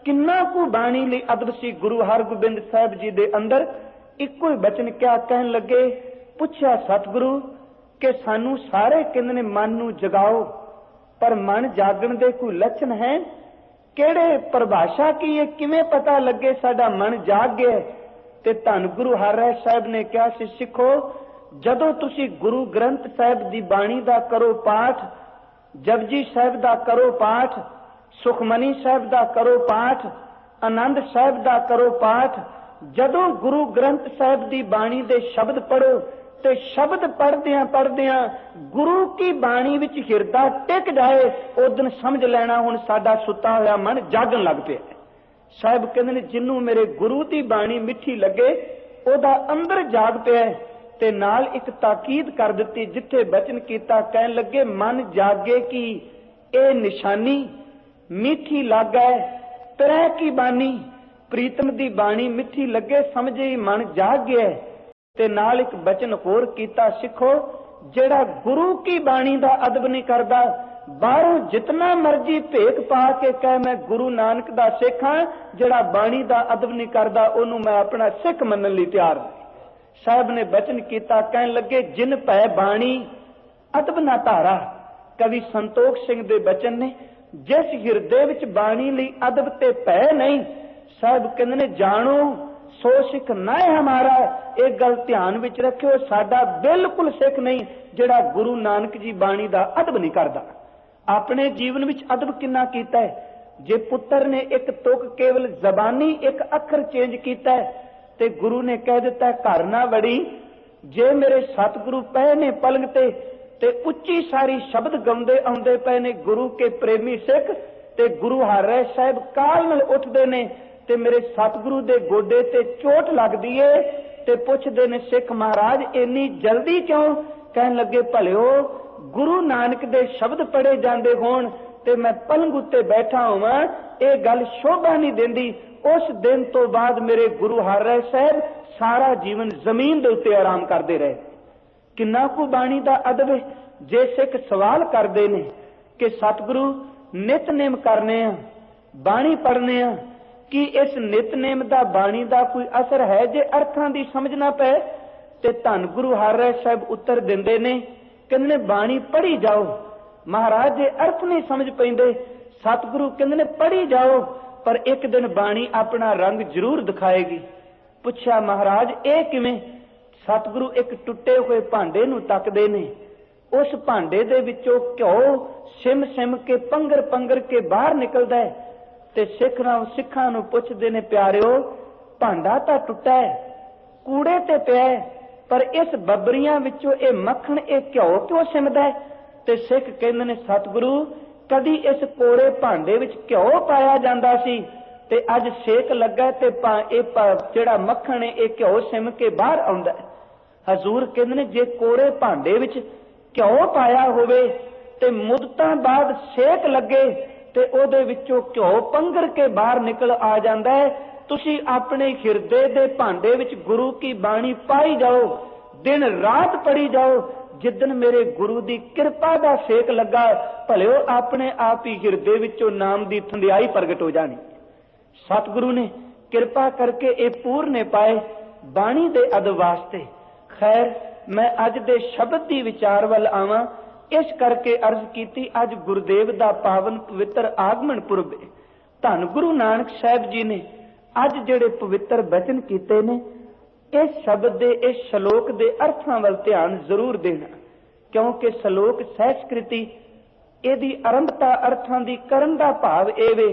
S1: किन्ना कु बाणी लई अदब सी गुरु हरगोबिंद साहिब जी दे अंदर। इक्को ही बचन क्या कहन लगे, पुछया सतगुरु कि सानू सारे कहंदे ने मन नूं जगाओ, पर मन जागण दे कोई लक्षण है? किहड़े परिभाषा की है, किवें पता लगे साडा मन जाग गया? ते धन गुरु हरराय साहिब ने कहा सी, सिखो जदों तुसी गुरु ग्रंथ साहिब दी बाणी दा करो पाठ, जपजी साहिब दा करो पाठ, सुखमनी साहिब दा करो पाठ, आनंद साहिब दा करो पाठ, जदों गुरु ग्रंथ साहिब दी बाणी दे शब्द पढ़ो ते शब्द पढ़दियां गुरु की बाणी विच हिरदा टिक जाए, उदन समझ लेना हुण साडा सुता होया मन जागन लग पिया। साहिब कहंदे ने, जिन्नू मेरे गुरु की बाणी मिठी लगे ओदा अंदर जाग पिया। ते नाल एक ताकीद कर दिती, जिथे बचन कीता कहन लगे, मन जागे की ए निशानी मीठी लागे त्रै की बानी, प्रीतम दी बाणी मिठी लगे समझे ही मन जाग गया। ते नाल एक बचन होर कीता, सिखो जेड़ा गुरु की बाणी दा अदब नहीं करदा, बाहरों जितना मर्जी भेख पा के कह मैं गुरु नानक दा सिख हां, जेड़ा बाणी दा अदब नहीं करदा ओनू मैं अपना सिख मनन लई तैयार नहीं। साहब ने बचन कीता, कहन लगे, जिन पै बाणी अदब ना धारा। कवि संतोख सिंह दे बचन ने, जिस हिरदे विच बाणी लई अदब ते पै नहीं, साहब कहंदे ने, जानो सो सिख ना है हमारा। एक गल ध्यान विच रखियो, साडा बिल्कुल सिख नहीं जिहड़ा गुरु नानक जी बाणी दा अदब नहीं करदा। अपने जीवन विच अदब किन्ना कीता है। जे पुत्र ने एक तुक केवल जबानी एक अखर चेंज कीता है ते गुरु ने कह दिता घर ना वड़ी। जे मेरे सतगुरु पए ने पलंग ते उच्ची सारी शब्द गाउंदे आउंदे पए ने गुरु के प्रेमी सिख, ते गुरु हरराय साहिब काल नाल उठदे ने ते मेरे सतगुरु दे गोडे ते चोट लगदी है ते पुछदे ने, सिख महाराज इन्नी जल्दी क्यों? कहन लगे, भलिओ गुरु नानक दे शब्द पढ़े जांदे होण ते मैं पलंग उत्ते बैठा होवां, ये गल शोभा नहीं देंदी। उस दिन तो बाद मेरे गुरु हरराय साहिब सारा जीवन जमीन दे उत्ते आराम करते रहे। किन्ना कु बाणी दा अदब है। जे सिख सवाल करते ने कि सतगुरु नितनेम करने आ, बाणी पढ़ने आ, कि इस नितनेम दा बाणी दा कोई असर है जे अर्थां दी समझना पै? ते धन गुरु हरराय साहिब उत्तर दिंदे ने, कहंदे ने, बाणी पढ़ी जाओ महाराज, जे अर्थ नहीं समझ पैंदे सतगुरु कहंदे ने पढ़ी जाओ, पर एक दिन बाणी अपना रंग जरूर दिखाएगी। पुछया, महाराज ये किवें? सतगुरु एक टुटे हुए भांडे नूं तकदे ने, उस भांडे दे विचों घिओ सिम सिम के पंगर पंगर के बाहर निकलदा है ते सिखां नूं पुछदे ने, प्यारिओ भांडा तां टुटा है, कूड़े ते पिया है, पर इस बबरियां विचों ये मक्खण ये घिओ क्यों सिमदा है? ते सिख कहंदे ने, सतगुरु कदी इस कोड़े भांडे विच घिओ पाया जांदा सी ते अज सेक लगा ते जिहड़ा मक्खण है ये घिओ सिम के बाहर आउंदा है। ਹਜ਼ੂਰ ਕਹਿੰਦੇ ਨੇ ਜੇ ਕੋਰੇ ਭਾਂਡੇ ਵਿੱਚ ਘਿਓ ਪਾਇਆ ਹੋਵੇ ਤੇ ਮੁੱਦਤਾਂ ਬਾਅਦ ਸੇਕ ਲੱਗੇ ਤੇ ਉਹਦੇ ਵਿੱਚੋਂ ਘਿਓ ਪੰਗਰ ਕੇ ਬਾਹਰ ਨਿਕਲ ਆ ਜਾਂਦਾ ਹੈ। ਤੁਸੀਂ ਆਪਣੇ ਹਿਰਦੇ ਦੇ ਭਾਂਡੇ ਵਿੱਚ ਗੁਰੂ ਕੀ ਬਾਣੀ ਪਾਈ ਜਾਓ, ਦਿਨ ਰਾਤ ਪੜੀ ਜਾਓ। ਜਿੱਦਣ ਮੇਰੇ ਗੁਰੂ ਦੀ ਕਿਰਪਾ ਦਾ ਸੇਕ ਲੱਗਾ, ਭਲਿਓ ਆਪਣੇ ਆਪ ਹੀ ਹਿਰਦੇ ਵਿੱਚੋਂ ਨਾਮ ਦੀ ਥੰਧਿਆਈ ਪ੍ਰਗਟ ਹੋ ਜਾਣੀ। ਸਤਿਗੁਰੂ ਨੇ ਕਿਰਪਾ ਕਰਕੇ ਇਹ ਪੂਰਨੇ ਪਾਏ ਬਾਣੀ ਦੇ ਅਦਬ ਵਾਸਤੇ। ਖੈਰ, ਮੈਂ ਅੱਜ ਦੇ ਸ਼ਬਦ ਦੀ ਵਿਚਾਰ ਵੱਲ ਆਵਾਂ। ਇਸ ਕਰਕੇ ਅਰਜ਼ ਕੀਤੀ, ਅੱਜ ਗੁਰਦੇਵ ਦਾ ਪਾਵਨ ਪਵਿੱਤਰ ਆਗਮਨ ਪੁਰਬ ਹੈ। ਧੰਨ ਗੁਰੂ ਨਾਨਕ ਸਾਹਿਬ ਜੀ ਨੇ ਅੱਜ ਜਿਹੜੇ ਪਵਿੱਤਰ ਬਚਨ ਕੀਤੇ ਨੇ, ਇਸ ਸ਼ਬਦ ਦੇ, ਇਸ ਸ਼ਲੋਕ ਦੇ ਅਰਥਾਂ ਵੱਲ ਧਿਆਨ ਜ਼ਰੂਰ ਦੇਣਾ, ਕਿਉਂਕਿ ਸ਼ਲੋਕ ਸਹਿਸਕ੍ਰਿਤੀ, ਇਹਦੀ ਆਰੰਭਤਾ ਅਰਥਾਂ ਦੀ ਕਰਨ ਦਾ ਭਾਵ ਇਹ ਵੇ,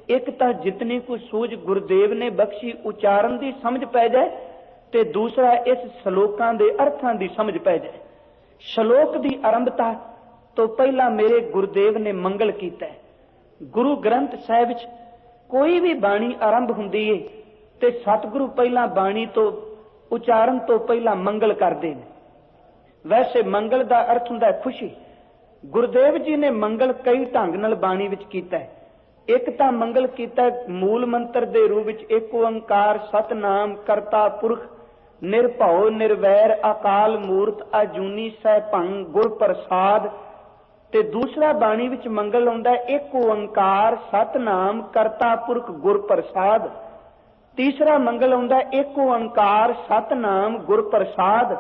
S1: ਇੱਕ ਤਾਂ ਜਿਤਨੀ ਕੁ ਸੂਝ ਗੁਰਦੇਵ ਨੇ ਬਖਸ਼ੀ ਉਚਾਰਨ ਦੀ ਸਮਝ ਪੈ ਜਾਏ, ਤੇ ਦੂਸਰਾ ਇਸ ਸ਼ਲੋਕਾਂ ਦੇ ਅਰਥਾਂ ਦੀ ਸਮਝ ਪੈ ਜਾਏ। ਸ਼ਲੋਕ ਦੀ ਆਰੰਭਤਾ ਤੋਂ ਪਹਿਲਾਂ ਮੇਰੇ ਗੁਰਦੇਵ ਨੇ ਮੰਗਲ ਕੀਤਾ ਹੈ। ਗੁਰੂ ਗ੍ਰੰਥ ਸਾਹਿਬ ਵਿੱਚ ਕੋਈ ਵੀ ਬਾਣੀ ਆਰੰਭ ਹੁੰਦੀ ਹੈ ਤੇ ਸਤਿਗੁਰੂ ਪਹਿਲਾਂ ਬਾਣੀ ਤੋਂ ਉਚਾਰਨ ਤੋਂ ਪਹਿਲਾਂ ਮੰਗਲ ਕਰਦੇ ਨੇ। ਵੈਸੇ ਮੰਗਲ ਦਾ ਅਰਥ ਹੁੰਦਾ ਹੈ ਖੁਸ਼ੀ। ਗੁਰਦੇਵ ਜੀ ਨੇ ਮੰਗਲ ਕਈ ਢੰਗ ਨਾਲ ਬਾਣੀ ਵਿੱਚ ਕੀਤਾ ਹੈ। ਇੱਕ ਤਾਂ ਮੰਗਲ ਕੀਤਾ ਮੂਲ ਮੰਤਰ ਦੇ ਰੂਪ ਵਿੱਚ, ਇੱਕ ਓੰਕਾਰ ਸਤਨਾਮ ਕਰਤਾ ਪੁਰਖ ਨਿਰਭਉ ਨਿਰਵੈਰ ਅਕਾਲ ਮੂਰਤ ਅਜੂਨੀ ਸੈਭੰ ਗੁਰ ਪ੍ਰਸਾਦ। ਤੇ ਦੂਸਰਾ ਬਾਣੀ ਵਿੱਚ ਮੰਗਲ ਆਉਂਦਾ ਇੱਕ ਓੰਕਾਰ ਸਤਨਾਮ ਕਰਤਾ ਪੁਰਖ ਗੁਰ ਪ੍ਰਸਾਦ। ਤੀਸਰਾ ਮੰਗਲ ਆਉਂਦਾ ਇੱਕ ਓੰਕਾਰ ਸਤਨਾਮ ਗੁਰ ਪ੍ਰਸਾਦ।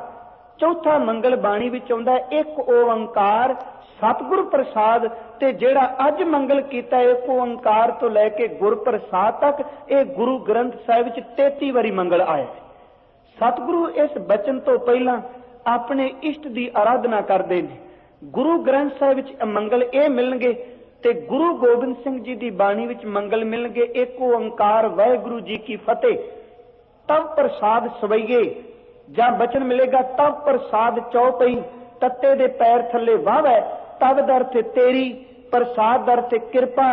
S1: ਚੌਥਾ ਮੰਗਲ ਬਾਣੀ ਵਿੱਚ ਆਉਂਦਾ ਇੱਕ ਓੰਕਾਰ ਸਤਿਗੁਰ ਪ੍ਰਸਾਦ। ਤੇ ਜਿਹੜਾ ਅੱਜ ਮੰਗਲ ਕੀਤਾ ਇੱਕ ਓੰਕਾਰ ਤੋਂ ਲੈ ਕੇ ਗੁਰ ਪ੍ਰਸਾਦ ਤੱਕ, ਇਹ ਗੁਰੂ ਗ੍ਰੰਥ ਸਾਹਿਬ ਵਿੱਚ 33 ਵਾਰੀ ਮੰਗਲ ਆਇਆ। ਸਤਿਗੁਰੂ ਇਸ ਬਚਨ ਤੋਂ ਪਹਿਲਾਂ ਆਪਣੇ ਇਸ਼ਟ ਦੀ ਆਰਾਧਨਾ ਕਰਦੇ ਨੇ। ਗੁਰੂ ਗ੍ਰੰਥ ਸਾਹਿਬ ਵਿੱਚ ਮੰਗਲ ਇਹ ਮਿਲਣਗੇ ਤੇ ਗੁਰੂ ਗੋਬਿੰਦ ਸਿੰਘ ਜੀ ਦੀ ਬਾਣੀ ਵਿੱਚ ਮੰਗਲ ਮਿਲਣਗੇ ਇੱਕ ਓੰਕਾਰ ਵਾਹਿਗੁਰੂ ਜੀ ਕੀ ਫਤਿਹ। ਤਵ ਪ੍ਰਸਾਦ ਸਵਈਏ, ਜਾਂ ਬਚਨ ਮਿਲੇਗਾ ਤਵ ਪ੍ਰਸਾਦ ਚੌਪਈ, ਤੱਤੇ ਦੇ ਪੈਰ ਥੱਲੇ ਵਾਹਵੈ। ਤਵ ਦਾ ਅਰਥ ਤੇਰੀ, ਪ੍ਰਸਾਦ ਦਾ ਅਰਥ ਕਿਰਪਾ,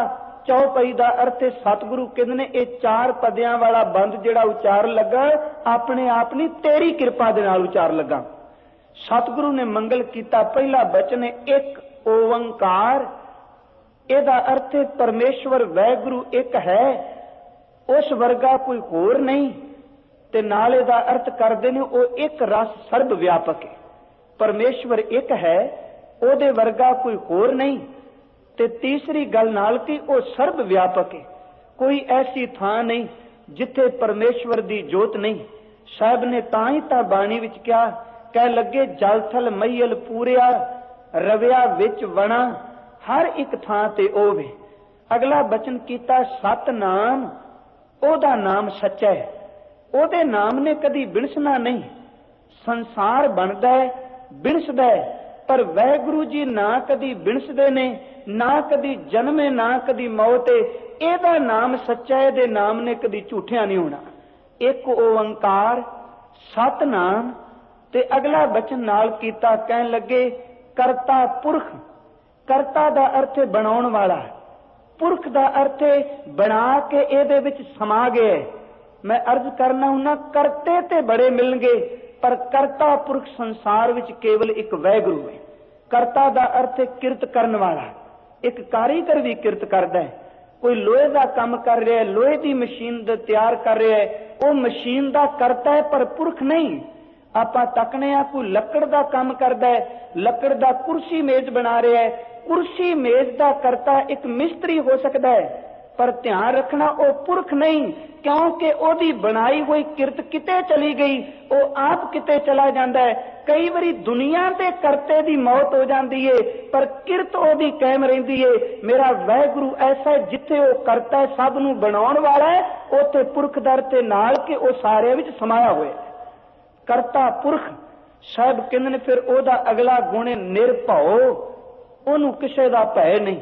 S1: ਚੌਪਈ ਦਾ ਅਰਥ ਸਤਿਗੁਰੂ ਕਹਿੰਦੇ ਨੇ ਇਹ ਚਾਰ ਪਦਿਆਂ ਵਾਲਾ ਬੰਦ ਜਿਹੜਾ ਉਚਾਰ ਲੱਗਾ, ਆਪਣੇ ਆਪ ਨਹੀਂ ਤੇਰੀ ਕਿਰਪਾ ਦੇ ਨਾਲ ਉਚਾਰ ਲੱਗਾ। ਸਤਿਗੁਰੂ ਨੇ ਮੰਗਲ ਕੀਤਾ, ਪਹਿਲਾ ਬਚਨ ਇੱਕ ਓੰਕਾਰ। ਇਹਦਾ ਅਰਥ ਪਰਮੇਸ਼ਵਰ ਵਾਹਿਗੁਰੂ ਇੱਕ ਹੈ, ਉਸ ਵਰਗਾ ਕੋਈ ਹੋਰ ਨਹੀਂ। ਤੇ ਨਾਲ ਇਹਦਾ ਅਰਥ ਕਰਦੇ ਨੇ ਉਹ ਇੱਕ ਰਸ ਸਰਬ ਵਿਆਪਕ ਹੈ। ਪਰਮੇਸ਼ਵਰ ਇੱਕ ਹੈ, ਉਹਦੇ ਵਰਗਾ ਕੋਈ ਹੋਰ ਨਹੀਂ। ਤੇ ਤੀਸਰੀ ਗੱਲ ਨਾਲ ਕਿ ਉਹ ਸਰਬ ਵਿਆਪਕ ਹੈ, ਕੋਈ ਐਸੀ ਥਾਂ ਨਹੀਂ ਜਿੱਥੇ ਪਰਮੇਸ਼ਵਰ ਦੀ ਜੋਤ ਨਹੀਂ। ਸਾਹਿਬ ਨੇ ਤਾਂ ਹੀ ਤਾਂ ਬਾਣੀ ਵਿੱਚ ਕਿਹਾ, ਕਹਿ ਲੱਗੇ ਜਲ ਥਲ ਮਈਲ ਪੂਰਿਆ ਰਵਿਆ ਵਿੱਚ ਵਣਾ, ਹਰ ਇੱਕ ਥਾਂ ਤੇ ਉਹ ਵੇ। ਅਗਲਾ ਬਚਨ ਕੀਤਾ ਸਤਨਾਮ, ਉਹਦਾ ਨਾਮ ਸੱਚਾ ਹੈ, ਉਹਦੇ ਨਾਮ ਨੇ ਕਦੀ ਬਿਨਸਣਾ ਨਹੀਂ। ਸੰਸਾਰ ਬਣਦਾ ਹੈ, ਬਿਨਸਦਾ ਹੈ, ਪਰ ਵਾਹਿਗੁਰੂ ਜੀ ਨਾ ਕਦੀ ਬਿਨਸਦੇ ਨੇ, ਨਾ ਕਦੀ ਜਨਮੇ, ਨਾ ਕਦੀ ਮੌਤ। ਇਹਦਾ ਨਾਮ ਸੱਚਾ, ਇਹਦੇ ਨਾਮ ਨੇ ਕਦੀ ਝੂਠਿਆ ਨਹੀਂ ਹੋਣਾ। ਇੱਕ ਓੰਕਾਰ ਸਤਨਾਮ। ਤੇ ਅਗਲਾ ਬਚਨ ਨਾਲ ਕੀਤਾ, ਕਹਿਣ ਲੱਗੇ ਕਰਤਾ ਪੁਰਖ। ਕਰਤਾ ਦਾ ਅਰਥ ਬਣਾਉਣ ਵਾਲਾ, ਪੁਰਖ ਦਾ ਅਰਥ ਬਣਾ ਕੇ ਇਹਦੇ ਵਿੱਚ ਸਮਾ ਗਏ। ਮੈਂ ਅਰਜ਼ ਕਰਨਾ ਹੁੰਨਾ, ਕਰਤੇ ਤੇ ਬੜੇ ਮਿਲਣਗੇ, ਪਰ ਕਰਤਾ ਪੁਰਖ ਸੰਸਾਰ ਵਿੱਚ ਕੇਵਲ ਇੱਕ ਵਾਹਿਗੁਰੂ ਹੈ। ਕਰਤਾ ਦਾ ਅਰਥ ਕਿਰਤ ਕਰਨ ਵਾਲਾ। ਇੱਕ ਕਾਰੀਗਰ ਵੀ ਕਿਰਤ ਕਰਦਾ ਹੈ। ਕੋਈ ਲੋਹੇ ਦਾ ਕੰਮ ਕਰ ਰਿਹਾ ਹੈ, ਲੋਹੇ ਦੀ ਮਸ਼ੀਨ ਦਾ ਤਿਆਰ ਕਰ ਰਿਹਾ ਹੈ, ਉਹ ਮਸ਼ੀਨ ਦਾ ਕਰਤਾ ਹੈ ਪਰ ਪੁਰਖ ਨਹੀਂ। ਆਪਾਂ ਤੱਕਣੇ ਆ ਕੋਈ ਲੱਕੜ ਦਾ ਕੰਮ ਕਰਦਾ ਹੈ, ਲੱਕੜ ਦਾ ਕੁਰਸੀ ਮੇਜ਼ ਬਣਾ ਰਿਹਾ ਹੈ, ਕੁਰਸੀ ਮੇਜ਼ ਦਾ ਕਰਤਾ ਇੱਕ ਮਿਸਤਰੀ ਹੋ ਸਕਦਾ ਹੈ, ਪਰ ਧਿਆਨ ਰੱਖਣਾ ਉਹ ਪੁਰਖ ਨਹੀਂ, ਕਿਉਂਕਿ ਉਹਦੀ ਬਣਾਈ ਹੋਈ ਕਿਰਤ ਕਿਤੇ ਚਲੀ ਗਈ, ਉਹ ਆਪ ਕਿਤੇ ਚਲਾ ਜਾਂਦਾ ਹੈ। ਕਈ ਵਾਰੀ ਦੁਨੀਆ ਦੇ ਕਰਤੇ ਦੀ ਮੌਤ ਹੋ ਜਾਂਦੀ ਏ, ਪਰ ਕਿਰਤ ਉਹਦੀ ਕਾਇਮ ਰਹਿੰਦੀ ਏ। ਮੇਰਾ ਵਾਹਿਗੁਰੂ ਐਸਾ ਜਿੱਥੇ ਉਹ ਕਰਤਾ ਹੈ, ਸਭ ਨੂੰ ਬਣਾਉਣ ਵਾਲਾ ਹੈ, ਉੱਥੇ ਪੁਰਖ ਦਰ ਤੇ ਨਾਲ ਕਿ ਉਹ ਸਾਰਿਆਂ ਵਿੱਚ ਸਮਾਇਆ ਹੋਇਆ। ਕਰਤਾ ਪੁਰਖ ਸਾਹਿਬ ਕਹਿੰਦੇ ਨੇ। ਫਿਰ ਉਹਦਾ ਅਗਲਾ ਗੁਣ ਨਿਰਭਉ, ਉਹਨੂੰ ਕਿਸੇ ਦਾ ਭੈ ਨਹੀਂ,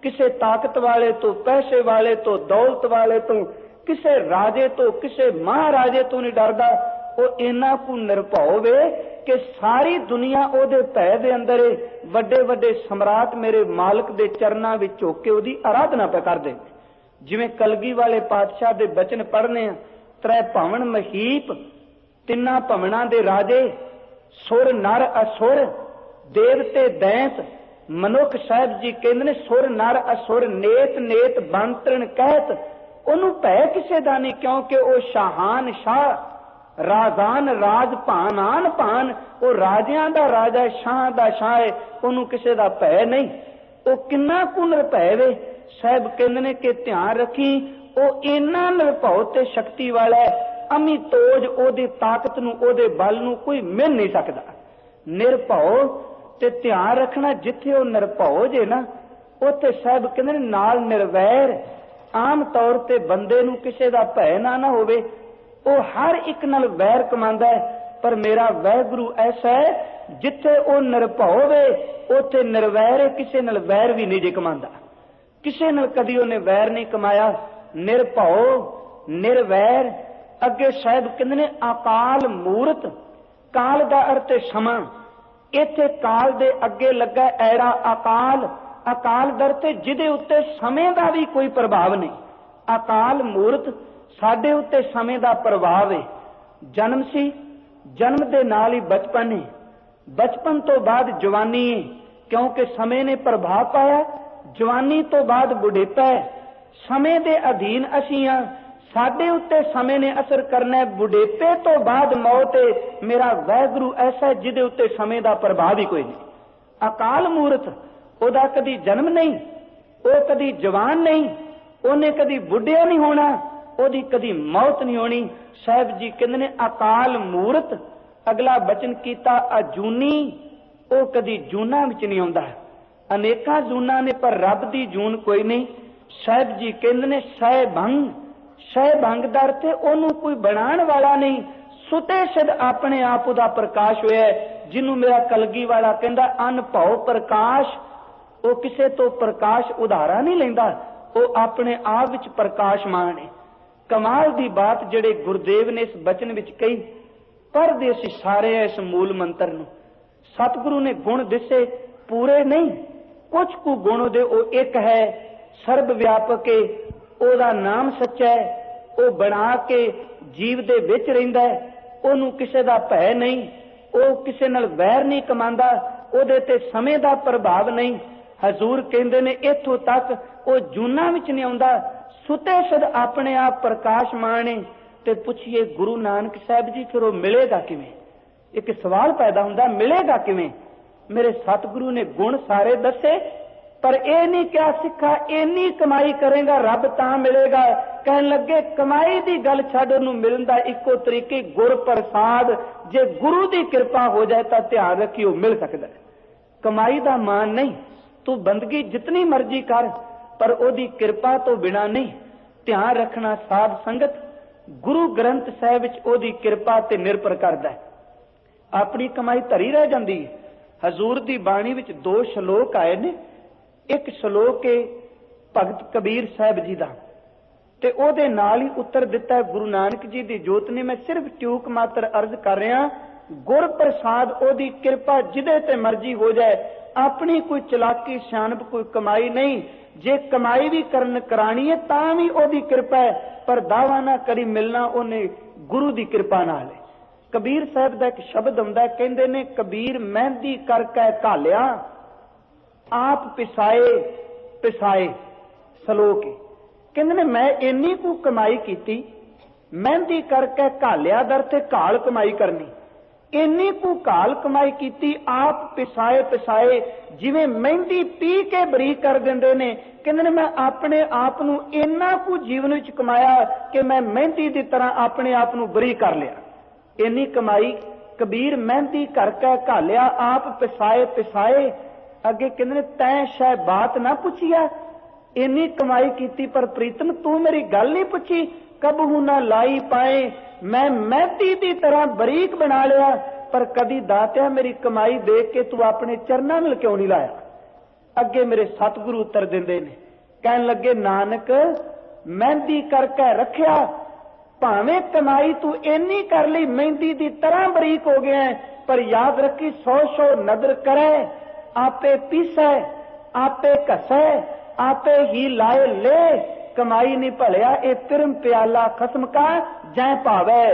S1: ਕਿਸੇ ਤਾਕਤ ਵਾਲੇ ਤੋਂ, ਪੈਸੇ ਵਾਲੇ ਤੋਂ, ਦੌਲਤ ਵਾਲੇ ਤੋਂ, ਕਿਸੇ ਰਾਜੇ ਤੋਂ, ਕਿਸੇ ਮਹਾਰਾਜੇ ਤੋਂ ਨਹੀਂ ਡਰਦਾ। ਉਹ ਇੰਨਾ ਕੁ ਨਿਰਭਉ ਵੇ ਕਿ ਸਾਰੀ ਦੁਨੀਆ ਉਹਦੇ ਭੈ ਦੇ ਅੰਦਰ ਏ। ਵੱਡੇ ਵੱਡੇ ਸਮਰਾਟ ਮੇਰੇ ਮਾਲਕ ਦੇ ਚਰਨਾਂ ਵਿੱਚ ਝੁਕ ਕੇ ਉਹਦੀ ਆਰਾਧਨਾ ਪੈ ਕਰਦੇ। ਜਿਵੇਂ ਕਲਗੀ ਵਾਲੇ ਪਾਤਸ਼ਾਹ ਦੇ ਬਚਨ ਪੜ੍ਹਨੇ ਆ, ਤ੍ਰੈ ਭਵਨ ਮਹੀਪ, ਤਿੰਨਾਂ ਭਵਨਾਂ ਦੇ ਰਾਜੇ, सुर नर असुर देवते दैंत मनुख। साहब जी कहते ने सुर नर असुर नेत नेत बांतरण कहत, ਉਹਨੂੰ ਭੈ ਕਿਸੇ ਦਾ ਨਹੀਂ, ਕਿਉਂਕਿ ਉਹ ਸ਼ਾਹਾਨ ਸ਼ਾਹ ਰਾਜ਼ਾਨ ਰਾਜ ਭਾਨ ਆਨ ਭਾਨ, ਉਹ ਰਾਜਿਆਂ ਦਾ ਰਾਜਾ ਸ਼ਾਹ ਦਾ ਸ਼ਾਹ ਹੈ, ਉਹਨੂੰ ਕਿਸੇ ਦਾ ਭੈ ਨਹੀਂ। ਉਹ ਕਿੰਨਾ ਕੁ ਨਿਰਭੈ ਵੇ। ਸਾਹਿਬ ਕਹਿੰਦੇ ਨੇ ਕਿ ਧਿਆਨ ਰੱਖੀ, ਉਹ ਇੰਨਾ ਨਿਰਭਉ ਤੇ ਸ਼ਕਤੀ ਵਾਲਾ ਹੈ, ਅਮੀ ਤੋਜ ਉਹਦੀ ਤਾਕਤ ਨੂੰ ਉਹਦੇ ਬਲ ਨੂੰ ਕੋਈ ਮਿਲ ਨਹੀਂ ਸਕਦਾ। ਨਿਰਭਉ ਤੇ ਧਿਆਨ ਰੱਖਣਾ, ਜਿੱਥੇ ਉਹ ਨਿਰਭਉ ਜੇ ਨਾ ਉੱਥੇ ਸਾਹਿਬ ਕਹਿੰਦੇ ਨੇ ਨਾਲ ਨਿਰਵੈਰ। ਆਮ ਤੌਰ ਤੇ ਬੰਦੇ ਨੂੰ ਕਿਸੇ ਦਾ ਭੈ ਨਾ ਹੋਵੇ, ਉਹ ਹਰ ਇੱਕ ਨਾਲ ਵੈਰ ਕਮਾਉਂਦਾ ਹੈ, ਪਰ ਮੇਰਾ ਵਾਹਿਗੁਰੂ ਐਸਾ ਹੈ ਜਿੱਥੇ ਉਹ ਨਿਰਭਉ ਵੇ ਉੱਥੇ ਨਿਰਵੈਰ ਹੈ, ਕਿਸੇ ਨਾਲ ਵੈਰ ਵੀ ਨਹੀਂ ਜੇ ਕਮਾਉਂਦਾ, ਕਿਸੇ ਨਾਲ ਕਦੀ ਉਹਨੇ ਵੈਰ ਨਹੀਂ ਕਮਾਇਆ। ਨਿਰਭਉ ਨਿਰਵੈਰ। ਅੱਗੇ ਸਾਹਿਬ ਕਹਿੰਦੇ ਨੇ ਅਕਾਲ ਮੂਰਤ। ਕਾਲ ਦਾ ਅਰਥ ਹੈ ਸਮਾਂ, ਇੱਥੇ ਕਾਲ ਦੇ ਅੱਗੇ ਲੱਗਾ ਐੜਾ ਅਕਾਲ। ਅਕਾਲ ਦਰ ਤੇ ਜਿਹਦੇ ਉੱਤੇ ਸਮੇਂ ਦਾ ਵੀ ਕੋਈ ਪ੍ਰਭਾਵ ਨਹੀਂ। ਅਕਾਲ ਮੂਰਤ, ਸਾਡੇ ਉੱਤੇ ਸਮੇਂ ਦਾ ਪ੍ਰਭਾਵ ਹੈ। ਜਨਮ ਸੀ, ਜਨਮ ਦੇ ਨਾਲ ਹੀ ਬਚਪਨ ਹੈ, ਬਚਪਨ ਤੋਂ ਬਾਅਦ ਜਵਾਨੀ ਹੈ, ਕਿਉਂਕਿ ਸਮੇਂ ਨੇ ਪ੍ਰਭਾਵ ਪਾਇਆ। ਜਵਾਨੀ ਤੋਂ ਬਾਅਦ ਬੁਢੇਪਾ ਹੈ, ਸਮੇਂ ਦੇ ਅਧੀਨ ਅਸੀਂ ਹਾਂ, ਸਾਡੇ ਉੱਤੇ ਸਮੇਂ ਨੇ ਅਸਰ ਕਰਨਾ ਹੈ। ਬੁਢੇਪੇ ਤੋਂ ਬਾਅਦ ਮੌਤ ਹੈ। ਮੇਰਾ ਵਾਹਿਗੁਰੂ ਐਸਾ ਜਿਹਦੇ ਉੱਤੇ ਸਮੇਂ ਦਾ ਪ੍ਰਭਾਵ ਹੀ ਕੋਈ ਨਹੀਂ। ਅਕਾਲ ਮੂਰਤ, ਉਹਦਾ ਕਦੀ ਜਨਮ ਨਹੀਂ, ਉਹ ਕਦੀ ਜਵਾਨ ਨਹੀਂ, ਉਹਨੇ ਕਦੀ ਬੁੱਢਿਆ ਨਹੀਂ ਹੋਣਾ, ਉਹਦੀ ਕਦੀ ਮੌਤ ਨਹੀਂ ਹੋਣੀ। ਸਾਹਿਬ ਜੀ ਕਹਿੰਦੇ ਨੇ ਅਕਾਲ ਮੂਰਤ। ਅਗਲਾ ਬਚਨ ਕੀਤਾ ਅਜੂਨੀ, ਉਹ ਕਦੀ ਜੂਨਾਂ ਵਿੱਚ ਨਹੀਂ ਆਉਂਦਾ। ਅਨੇਕਾਂ ਜੂਨਾਂ ਨੇ ਪਰ ਰੱਬ ਦੀ ਜੂਨ ਕੋਈ ਨਹੀਂ। ਸਾਹਿਬ ਜੀ ਕਹਿੰਦੇ ਨੇ ਸਹਿ ਭੰਗ। ਸਹਿ ਭੰਗ ਦਾ ਅਰਥ ਉਹਨੂੰ ਕੋਈ ਬਣਾਉਣ ਵਾਲਾ ਨਹੀਂ, ਸੁਤੇ ਸਿਧ ਆਪਣੇ ਆਪ ਉਹਦਾ ਪ੍ਰਕਾਸ਼ ਹੋਇਆ, ਜਿਹਨੂੰ ਮੇਰਾ ਕਲਗੀ ਵਾਲਾ ਕਹਿੰਦਾ ਅਨਭਉ ਪ੍ਰਕਾਸ਼। ਉਹ ਕਿਸੇ ਤੋਂ ਪ੍ਰਕਾਸ਼ ਉਧਾਰਾ ਨਹੀਂ ਲੈਂਦਾ, ਉਹ ਆਪਣੇ ਆਪ ਵਿੱਚ ਪ੍ਰਕਾਸ਼ਮਾਨ ਹੈ। ਕਮਾਲ ਦੀ ਬਾਤ ਜਿਹੜੇ ਗੁਰਦੇਵ ਨੇ ਇਸ ਬਚਨ ਵਿੱਚ ਕਹੀ, ਪੜ੍ਹਦੇ ਅਸੀਂ ਸਾਰੇ ਇਸ ਮੂਲ ਮੰਤਰ ਨੂੰ। ਸਤਿਗੁਰੂ ਨੇ ਗੁਣ ਦਿਸੇ ਪੂਰੇ ਨਹੀਂ, ਕੁਝ ਕੁ ਗੁਣ ਉਹਦੇ ਉਹ ਇੱਕ ਹੈ, ਸਰਬ ਵਿਆਪਕ ਹੈ, ਉਹਦਾ ਨਾਮ ਸੱਚਾ ਹੈ, ਉਹ ਬਣਾ ਕੇ ਜੀਵ ਦੇ ਵਿੱਚ ਰਹਿੰਦਾ ਹੈ, ਉਹਨੂੰ ਕਿਸੇ ਦਾ ਭੈ ਨਹੀਂ, ਉਹ ਕਿਸੇ ਨਾਲ ਵੈਰ ਨਹੀਂ ਕਮਾਉਂਦਾ, ਉਹਦੇ ਤੇ ਸਮੇਂ ਦਾ ਪ੍ਰਭਾਵ ਨਹੀਂ। ਹਜ਼ੂਰ ਕਹਿੰਦੇ ਨੇ ਇੱਥੋਂ ਤੱਕ ਉਹ ਜੂਨਾਂ ਵਿੱਚ ਨਹੀਂ ਆਉਂਦਾ, ਸੁਤੇ ਸਦ ਆਪਣੇ ਆਪ ਪ੍ਰਕਾਸ਼ਮਾਨ ਹੈ। ਤੇ ਪੁੱਛੀਏ ਗੁਰੂ ਨਾਨਕ ਸਾਹਿਬ ਜੀ ਫਿਰ ਉਹ ਮਿਲੇਗਾ ਕਿਵੇਂ? ਇੱਕ ਸਵਾਲ ਪੈਦਾ ਹੁੰਦਾ, ਮਿਲੇਗਾ ਕਿਵੇਂ? ਮੇਰੇ ਸਤਿਗੁਰੂ ਨੇ ਗੁਣ ਸਾਰੇ ਦੱਸੇ, ਪਰ ਇਹ ਨਹੀਂ ਕਿਹਾ ਸਿੱਖਾ ਇੰਨੀ ਕਮਾਈ ਕਰੇਗਾ ਰੱਬ ਤਾਂ ਮਿਲੇਗਾ। ਕਹਿਣ ਲੱਗੇ ਕਮਾਈ ਦੀ ਗੱਲ ਛੱਡ, ਉਹਨੂੰ ਮਿਲਣ ਦਾ ਇੱਕੋ ਤਰੀਕੇ ਗੁਰ ਪ੍ਰਸਾਦ। ਜੇ ਗੁਰੂ ਦੀ ਕਿਰਪਾ ਹੋ ਜਾਏ ਤਾਂ ਧਿਆਨ ਰੱਖੀ ਉਹ ਮਿਲ ਸਕਦਾ। ਕਮਾਈ ਦਾ ਮਾਨ ਨਹੀਂ, ਤੂੰ ਬੰਦਗੀ ਜਿਤਨੀ ਮਰਜ਼ੀ ਕਰ, ਪਰ ਉਹਦੀ ਕਿਰਪਾ ਤੋਂ ਬਿਨਾ ਨਹੀਂ। ਧਿਆਨ ਰੱਖਣਾ ਸਾਧ ਸੰਗਤ, ਗੁਰੂ ਗ੍ਰੰਥ ਸਾਹਿਬ ਵਿੱਚ ਉਹਦੀ ਕਿਰਪਾ ਤੇ ਨਿਰਭਰ ਕਰਦਾ ਹੈ। ਆਪਣੀ ਕਮਾਈ ਧਰੀ ਰਹਿ ਜਾਂਦੀ ਹੈ। ਹਜ਼ੂਰ ਦੀ ਬਾਣੀ ਵਿੱਚ 2 ਸ਼ਲੋਕ ਆਏ ਨੇ। ਇੱਕ ਸ਼ਲੋਕ ਹੈ ਭਗਤ ਕਬੀਰ ਸਾਹਿਬ ਜੀ ਦਾ, ਤੇ ਉਹਦੇ ਨਾਲ ਹੀ ਉੱਤਰ ਦਿੱਤਾ ਗੁਰੂ ਨਾਨਕ ਜੀ ਦੀ ਜੋਤ ਨੇ। ਮੈਂ ਸਿਰਫ ਟਿਊਕ ਮਾਤਰ ਅਰਜ਼ ਕਰ ਰਿਹਾ, ਗੁਰ ਪ੍ਰਸਾਦ ਉਹਦੀ ਕਿਰਪਾ ਜਿਹਦੇ ਤੇ ਮਰਜ਼ੀ ਹੋ ਜਾਏ, ਆਪਣੀ ਕੋਈ ਚਲਾਕੀ ਸਿਆਣਪ ਕੋਈ ਕਮਾਈ ਨਹੀਂ। ਜੇ ਕਮਾਈ ਵੀ ਕਰਾਣੀ ਹੈ ਤਾਂ ਵੀ ਉਹਦੀ ਕਿਰਪਾ ਹੈ, ਪਰ ਦਾਵਾ ਨਾ ਕਰੀ ਮਿਲਣਾ ਉਹਨੇ ਗੁਰੂ ਦੀ ਕਿਰਪਾ ਨਾਲ ਹੈ। ਕਬੀਰ ਸਾਹਿਬ ਦਾ ਇੱਕ ਸ਼ਬਦ ਹੁੰਦਾ, ਕਹਿੰਦੇ ਨੇ ਕਬੀਰ ਮਹਿੰਦੀ ਕਰਕੇ ਘਾਲਿਆ ਆਪ ਪਿਸਾਏ ਪਿਸਾਏ। ਸਲੋਕ ਕਹਿੰਦੇ ਨੇ ਮੈਂ ਇੰਨੀ ਕੁ ਕਮਾਈ ਕੀਤੀ, ਮਹਿੰਦੀ ਕਰਕੇ ਘਾਲਿਆ ਦਰ ਤੇ ਘਾਲ ਕਮਾਈ ਕਰਨੀ, ਇੰਨੀ ਕੁ ਘਾਲ ਕਮਾਈ ਕੀਤੀ ਆਪ ਪਿਸਾਏ ਪਿਸਾਏ। ਜਿਵੇਂ ਮਹਿੰਦੀ ਪੀ ਕੇ ਬਰੀਕ ਕਰ ਦਿੰਦੇ ਨੇ, ਕਹਿੰਦੇ ਨੇ ਮੈਂ ਆਪਣੇ ਆਪ ਨੂੰ ਇੰਨਾ ਕੁ ਜੀਵਨ ਵਿੱਚ ਕਮਾਇਆ ਕਿ ਮੈਂ ਮਹਿੰਦੀ ਦੀ ਤਰ੍ਹਾਂ ਆਪਣੇ ਆਪ ਨੂੰ ਬਰੀਕ ਕਰ ਲਿਆ। ਇੰਨੀ ਕਮਾਈ ਕਬੀਰ ਮਹਿੰਦੀ ਕਰਕੇ ਘਾਲਿਆ ਆਪ ਪਿਸਾਏ ਪਿਸਾਏ। ਅੱਗੇ ਕਹਿੰਦੇ ਨੇ ਤੈਂ ਸ਼ਾਇ ਬਾਤ ਨਾ ਪੁੱਛਿਆ, ਇੰਨੀ ਕਮਾਈ ਕੀਤੀ ਪਰ ਪ੍ਰੀਤਮ ਤੂੰ ਮੇਰੀ ਗੱਲ ਨਹੀਂ ਪੁੱਛੀ। ਕਬਹੂ ਨਾ ਲਾਈ ਪਾਏ, ਮੈਂ ਮਹਿੰਦੀ ਦੀ ਤਰ੍ਹਾਂ ਬਰੀਕ ਬਣਾ ਲਿਆ, ਪਰ ਕਦੀ ਦਾਤਿਆ ਮੇਰੀ ਕਮਾਈ ਦੇਖ ਕੇ ਤੂੰ ਆਪਣੇ ਚਰਨਾਂ ਨਾਲ ਕਿਉਂ ਨਹੀਂ ਲਾਇਆ? ਅੱਗੇ ਮੇਰੇ ਸਤਿਗੁਰੂ ਉੱਤਰ ਦਿੰਦੇ ਨੇ, ਕਹਿਣ ਲੱਗੇ ਨਾਨਕ ਮਹਿੰਦੀ ਕਰਕੇ ਰੱਖਿਆ, ਭਾਵੇਂ ਕਮਾਈ ਤੂੰ ਇੰਨੀ ਕਰ ਲਈ ਮਹਿੰਦੀ ਦੀ ਤਰ੍ਹਾਂ ਬਰੀਕ ਹੋ ਗਿਆ, ਪਰ ਯਾਦ ਰੱਖੀ 100 ਨਦਰ ਕਰੇ ਆਪੇ ਪੀਸੈ ਆਪੇ ਘਸੈ ਆਪੇ ਹੀ ਲਾਏ ਲੈ। ਕਮਾਈ ਨਹੀਂ ਭਲਿਆ ਇਹ ਤਿਰਮ ਪਿਆਲਾ ਖਸਮ ਕਾ ਜੈ ਭਾਵੇ।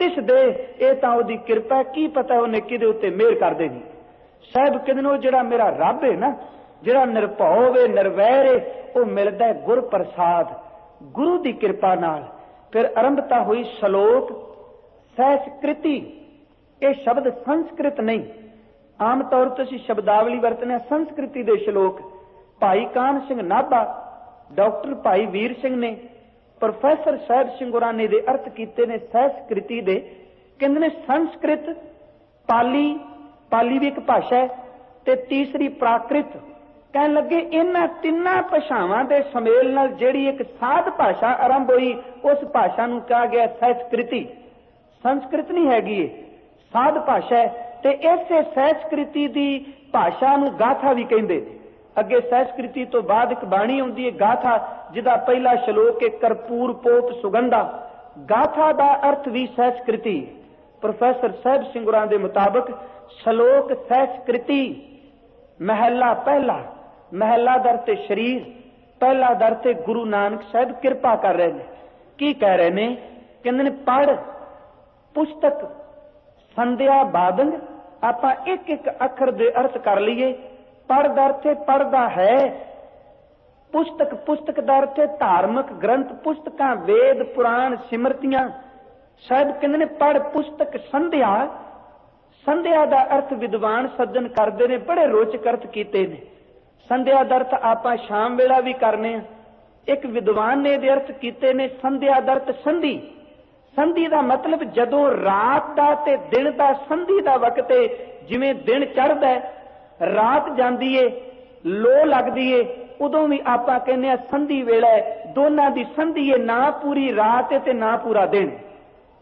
S1: बख्तिश दे, ये तो ओदी किरपा, की पता उन्हें किदे उत्ते मेहर कर देनी। साहब कहते वो जिहड़ा मेरा रब है ना, जिहड़ा निरभौ वे निर्वैर है, वो मिलता है गुर प्रसाद, गुरु की किरपा नाल। फिर आरंभता हुई श्लोक सहस्कृति। ये शब्द संस्कृत नहीं, आम तौर पर असीं शब्दावली वरतने संस्कृति दे श्लोक। भाई कान सिंह नाभा, डॉक्टर भाई वीर सिंह ने, प्रोफैसर साहब सिंगुरानी दे अर्थ कीते ने सहस्कृति दे। कहंदे ने संस्कृत, पाली, पाली भी एक भाषा है, ते तीसरी प्राकृत। कहन लगे इन्हां तिन्नां भाषावां दे सुमेल नाल जिहड़ी एक साध भाषा आरंभ हुई, उस भाषा नूं कहा गया सहस्कृति। संस्कृत नहीं हैगी, साध भाषा है। ते इसे सहस्कृति दी भाषा नूं गाथा भी कहंदे। अगे सहस्कृति तो बाद एक बाणी आउंदी है गाथा, जिहदा पहला श्लोक है करपूर पोत सुगंधा। गाथा दा अर्थ भी सहस्कृति। प्रोफैसर साहब सिंगुरां दे मुताबिक श्लोक सहस्कृति, महला पहला, महला दर ते शरीर, पहला दर ते गुरु नानक साहब किरपा कर रहे हैं। की कह रहे ने? कहंदे ने पढ़ पुस्तक संध्या बादंग। आपां एक एक अखर दे अर्थ कर लीए। पढ़ दा अर्थ पढ़दा है, पुस्तक, पुस्तक दा अर्थ धार्मिक ग्रंथ, पुस्तकां वेद पुराण सिमरतियां। साहब कहंदे ने पढ़ पुस्तक संध्या। संध्या दा अर्थ विद्वान सज्जन करदे ने, बड़े रोचक अर्थ कीते ने। संध्या दा अर्थ आपां शाम वेला भी करने। एक विद्वान ने इहदे अर्थ कीते ने संध्या दा अर्थ संधि। संधि दा मतलब जदों रात दा ते दिन दा संधि दा वक्त है, जिवें दिन चढ़दा है, रात जांदी है, लो लगदी है, उदों भी आपां कहने आ संधि वेला है। दोनां दी संधि है, ना पूरी रात है ते ना पूरा दिन।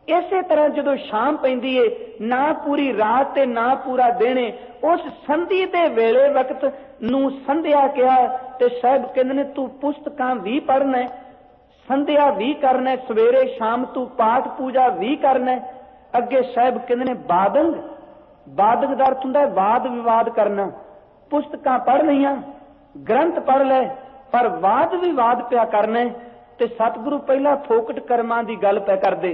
S1: इसे तरह जदों शाम पैंदी है, ना पूरी रात ते ना पूरा दिन है, उस संधि दे वेले वक्त नूं संध्या कहा। ते साहब कहंदे ने तू पुस्तकां भी पढ़ना है, संध्या भी करना है, सवेरे शाम तू पाठ पूजा भी करना है। अगे साहब कहंदे ने बादंग। बादंग दा अर्थ हुंदा है वाद विवाद करना। पुस्तकां पढ़ लईआं, ग्रंथ पढ़ ले, पर वाद विवाद पिया करना है। ते सतगुरु पहला फोकट कर्मां दी गल पै करदे,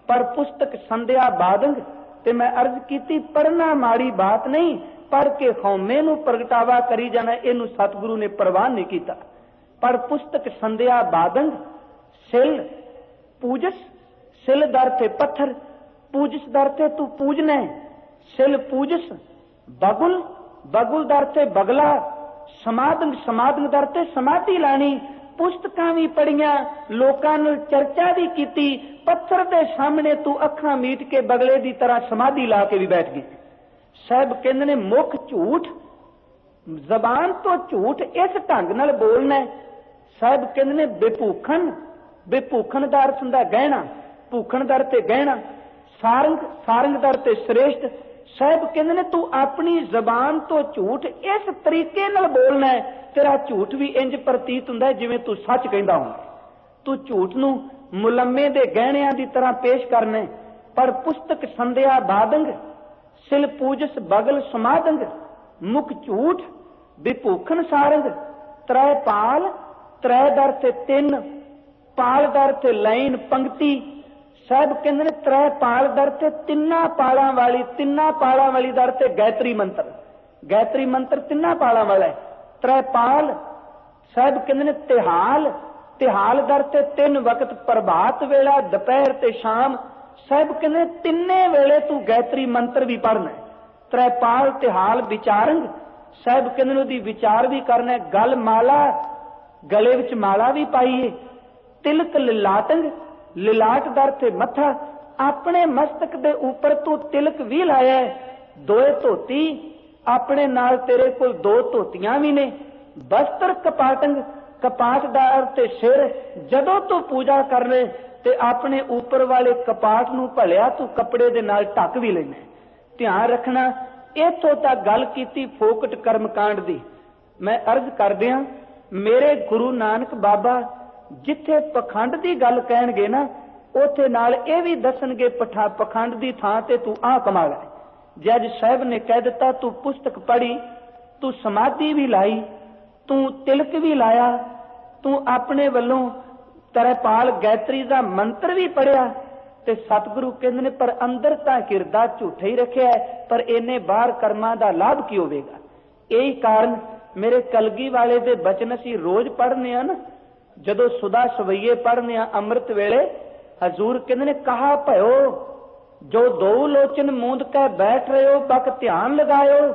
S1: पर पुस्तक संध्या बादंग। ते मैं अर्ज कीती पढ़ना माड़ी बात नहीं, पढ़ के खौमे नूं प्रगटावा करी जाना, इहनूं सतगुरु ने परवाह नहीं कीता। पर पुस्तक संध्या बादंग। सिल पूजस, सिल दर थे पत्थर, पूजस दर थे तू पूजना है। सिल पूजस। बगुल, बगुल दर थे बगला। समाधन, समाधन दर थे समाधि लानी। पुस्तकां भी पढ़ियां, लोकां नाल चर्चा भी कीती, पत्थर दे सामने तू अखां मीट के बगले दी तरह समाधि ला के भी बैठ गई। साहब कहंदे ने मुख झूठ, जबान तो झूठ इस ढंग नाल बोलना है। साहब कहंदे ने बेभूखन। बेभूखन दा अर्थ हुंदा गहना, भूखन दर ते गहना। सारंग, सारंग दर ते श्रेष्ठ। साहब कहंदे ने तू अपनी जबान तो झूठ इस तरीके नाल बोलना है, तेरा झूठ भी इंज प्रतीत हुंदा है जिवें तू सच कहंदा होवे। तू झूठ नूं मुलम्मे दे गहणियां दी तरह पेश करना है। पर पुस्तक संध्या बादंग, सिल पूजस बगल समादंग, मुख झूठ, विभूखन सारंग। त्रै पाल, त्रै दर ते तिन, पाल दर ते लाइन पंक्ति। साहब कहंदे ने त्रै पाल दर ते तिन्ना पालां वाली, तिन्ना पालां वाली दर ते गायत्री मंत्र। गायत्री मंत्र तिन्ना पालां वाला है। त्रै पाल। साहब कहंदे ने तिहाल, तिहाल दर ते तिन वक्त, प्रभात वेला, दोपहर ते शाम। साहब कहंदे तिन्ने वेले तू गायत्री मंत्र भी पढ़ना है। त्रै पाल, तिहाल, विचारंग। साहब कहंदे ने ओदी विचार भी करना है। गल माला, गले विच माला भी पाई है। तिलक लिलाटंग, लिलाट दर ते मथा। अपने मस्तक दे ऊपर तू तिलक भी लाया है। दोए धोती, अपने नाल तेरे कोल दो धोतियां भी ने। बस्तर कपाटंग, कपाट दा अर्थ सिर। जदों तू पूजा करने ते अपने ऊपर वाले कपाट नूं भलिया तू कपड़े दे नाल ढक भी लेना। ध्यान रखना, इथों तक गल कीती फोकट कर्मकांड दी। मैं अर्ज करदियां, मेरे गुरु नानक बाबा जिथे पखंड की गल कहणगे ना, उथे नाल ये भी दसणगे पखंड की थां ते तू आ कमा लै। जज साहब ने कह दिता तू पुस्तक पढ़ी, तू समाधि भी लाई, तू तिलक भी लाया, तू अपने वल्लों तरपाल गायत्री का मंत्र भी पढ़िया, ਤੇ ਸਤਿਗੁਰੂ ਕਹਿੰਦੇ ਨੇ ਪਰ ਅੰਦਰ ਤਾਂ ਕਿਰਦਾ ਝੂਠਾ ਹੀ ਰੱਖਿਆ ਪਰ ਇਹਨੇ ਬਾਹਰ ਕਰਮਾਂ ਦਾ ਲਾਭ ਕੀ ਹੋਵੇਗਾ। ਇਹੀ ਕਾਰਨ ਮੇਰੇ ਕਲਗੀ ਵਾਲੇ ਦੇ ਬਚਨ ਅਸੀਂ ਰੋਜ਼ ਪੜ੍ਹਨੇ ਆ ਨਾ, ਜਦੋਂ ਸੁਦਾ ਸਵਈਏ ਪੜ੍ਹਨੇ ਆ ਅੰਮ੍ਰਿਤ ਵੇਲੇ ਹਜ਼ੂਰ ਕਹਿੰਦੇ ਨੇ ਕਹਾ ਭਇਓ ਜੋ ਦੋ ਲੋਚਨ ਮੂੰਦ ਕੇ ਬੈਠ ਰਹੇ ਹੋ ਬਕ ਧਿਆਨ ਲਗਾਇਓ।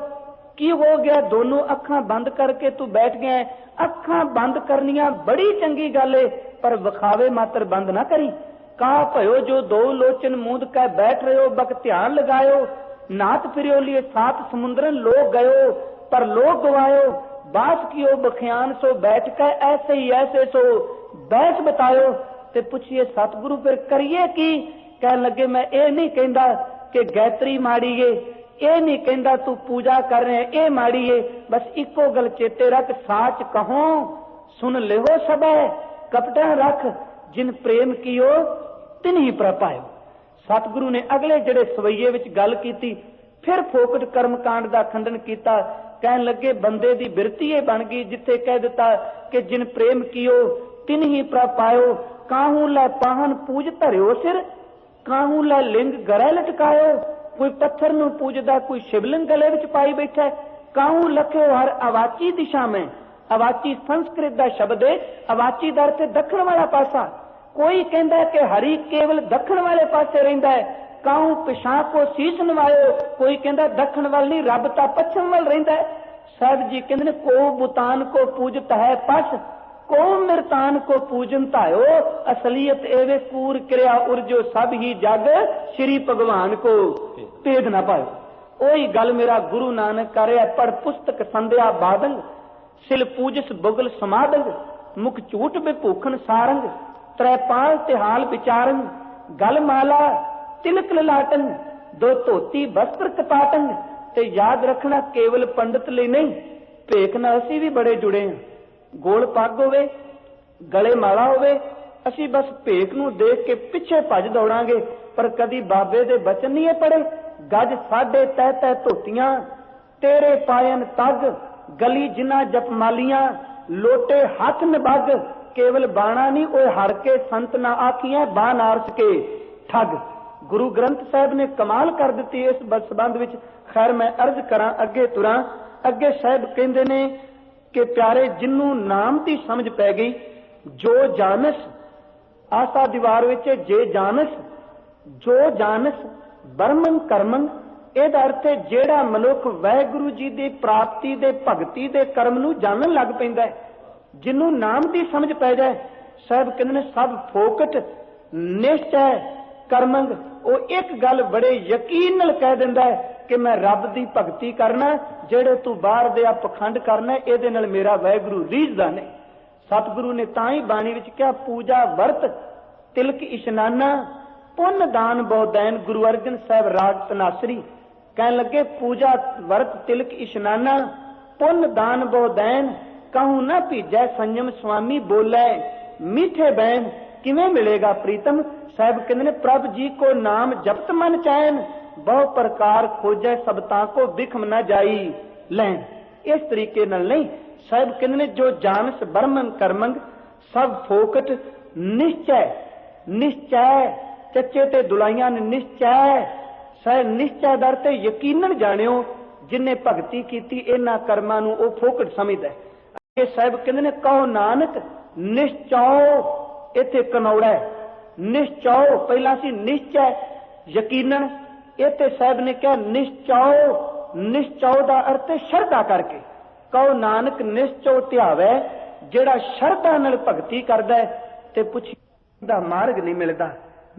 S1: ਕੀ ਹੋ ਗਿਆ, ਦੋਨੋਂ ਅੱਖਾਂ ਬੰਦ ਕਰਕੇ ਤੂੰ ਬੈਠ ਗਿਆ। ਅੱਖਾਂ ਬੰਦ ਕਰਨੀਆਂ ਬੜੀ ਚੰਗੀ ਗੱਲ ਏ ਪਰ ਵਿਖਾਵੇ ਮਾਤਰ ਬੰਦ ਨਾ ਕਰੀ। ਕਹਾ ਭਇਓ ਜੋ ਦੋ ਲੋਚਨ ਮੂੰਦ ਕੇ ਬੈਠ ਰਹੇ ਹੋ ਬਕ ਧਿਆਨ ਲਗਾਇਓ। नाथ फिरियो लिए सात समुद्रन लोग गयो पर लोग गवायो। बास कियो बखियान सो बैठ कर ऐसे ही ऐसे सो बैस बतायो। ते पूछिए सतगुरु फिर करिए की। कह लगे मैं ये नहीं कहता कि गायत्री माड़ी है, ये नहीं कहता तू पूजा कर रहे ये माड़ी है, बस इको गल चेते रख साच कहो सुन लेहो सब कपटा रख जिन प्रेम कियो तिन ही प्रपायो। सतगुरु ने अगले जड़े सवैये विच गल कीती फिर फोकट कर्मकांड का खंडन किया। कहन लगे बंदे दी बिरती ये बन गई जिथे कह दिता कि जिन प्रेम कियो तिन ही प्रपायो। काहू लै पाहन पूज धरियो सिर काहू लै लिंग गले लटकायो। कोई पत्थर नूं पूजदा कोई शिवलिंग गले विच पाई बैठा। काहू लखे हर अवाची दिशा में। अवाची संस्कृत का शब्द है, अवाची दर से दखण वाला पासा। कोई कहता है कि हरि केवल दखण वाले पासे रहिंदा है। काहू पिछा को शीश नवायो, कोई कहता दखण वाल नहीं रब ता पश्चिम वाल रहिंदा है। साहब जी कहते को बुतान को पूजत है पश को मृतान को पूजन तायो। असलियत एवे कूर क्रिया उर्जो सब ही जग श्री भगवान को भेद ना पायो। ओही गल मेरा गुरु नानक करे पढ़ पुस्तक संध्या बादंग सिल पूजस बुगल समादंग मुख झूठ विभूखन सारंग त्रैपाल तिहाल विचारन गल माला तिलक ललाटन दो धोती वस्त्र कपाटन। ते याद रखना केवल पंडित ले नहीं भेख नाल असी भी बड़े जुड़े हैं। गोल पग होवे गले माला होवे असी बस भेख नूं देख के पिछे भज दौड़ांगे पर कदी बाबे दे बचन नहीं पड़े। गज साढ़े तह तह धोतियां तेरे पायन तग गली जिना जपमालियां लोटे हाथ नबग। केवल बाणा नहीं ओए हर के संत ना आखियां बानारस के ठग। गुरु ग्रंथ साहब ने कमाल कर दी इस संबंध विच। खैर मैं अर्ज करा अगे तुरा। अगे साहब कहंदे ने कि प्यारे जिन्नू नाम दी समझ पै गई जो जानस आसा दीवार विच जे जानस जो जानस बर्मन करमन। ਇਹਦਾ अर्थ है ਜਿਹੜਾ ਮਨੁੱਖ ਵਾਹਿਗੁਰੂ जी ਦੀ ਪ੍ਰਾਪਤੀ ਦੇ ਭਗਤੀ ਦੇ ਕਰਮ ਨੂੰ ਜਾਣਨ ਲੱਗ ਪੈਂਦਾ ਹੈ, ਜਿਹਨੂੰ ਨਾਮ ਦੀ ਸਮਝ ਪੈ ਜਾਏ। ਸਾਹਿਬ ਕਹਿੰਦੇ ਨੇ ਸਭ ਫੋਕਟ ਨਿਸ਼ਚੈ ਕਰਮੰਗ। ਉਹ ਇੱਕ ਗੱਲ ਬੜੇ ਯਕੀਨ ਨਾਲ ਕਹਿ ਦਿੰਦਾ ਹੈ ਕਿ ਮੈਂ ਰੱਬ ਦੀ ਭਗਤੀ ਕਰਨਾ, ਜਿਹੜੇ ਤੂੰ ਬਾਹਰ ਦੇ ਆ ਪਖੰਡ ਕਰਨਾ ਇਹਦੇ ਨਾਲ ਮੇਰਾ ਵਾਹਿਗੁਰੂ ਰੀਝਦਾ ਨਹੀਂ। ਸਤਿਗੁਰੂ ਨੇ ਤਾਂ ਹੀ ਬਾਣੀ ਵਿੱਚ ਕਿਹਾ ਪੂਜਾ ਵਰਤ ਤਿਲਕ ਇਸ਼ਨਾਨਾ ਪੁੰਨ ਦਾਨ ਬਹੁਦੈਨ। ਗੁਰੂ ਅਰਜਨ ਸਾਹਿਬ ਰਾਗ ਤਨਾਸਰੀ कहन लगे पूजा वर्त तिलक इशनाना पुन दान बहुदैन। कहूं न भीजै संयम स्वामी बोले मीठे बैन किवें मिलेगा प्रीतम। साहब कहते ने प्रभ जी को नाम जपत मन चैन बहु प्रकार खोजै सबता को बिखम न जाई लैन। इस तरीके नाल नहीं। साहब कहते ने जो जानस बर्मन करमंग सब फोकट निश्चय। निश्चय चचे ते दुलाइयां ने निश्चय साहब निश्चय दर ते यकीनन जानियो जिन्हें भगती की इन्हां कर्मां नूं ओ फोकट समझदा है। ये साहब कहंदे ने कहो नानक निश्चौ। इत्थे कनौड़ा है निश्चौ पहला सी निश्चय यकीनन। इत्थे साहब ने कहा निश्चौ। निश्चौ दा अर्थ है शरधा करके। कहो नानक निश्चौ ध्यावै जिहड़ा शरधा नाल भगती करदा है ते पुछी दा मार्ग नहीं मिलदा।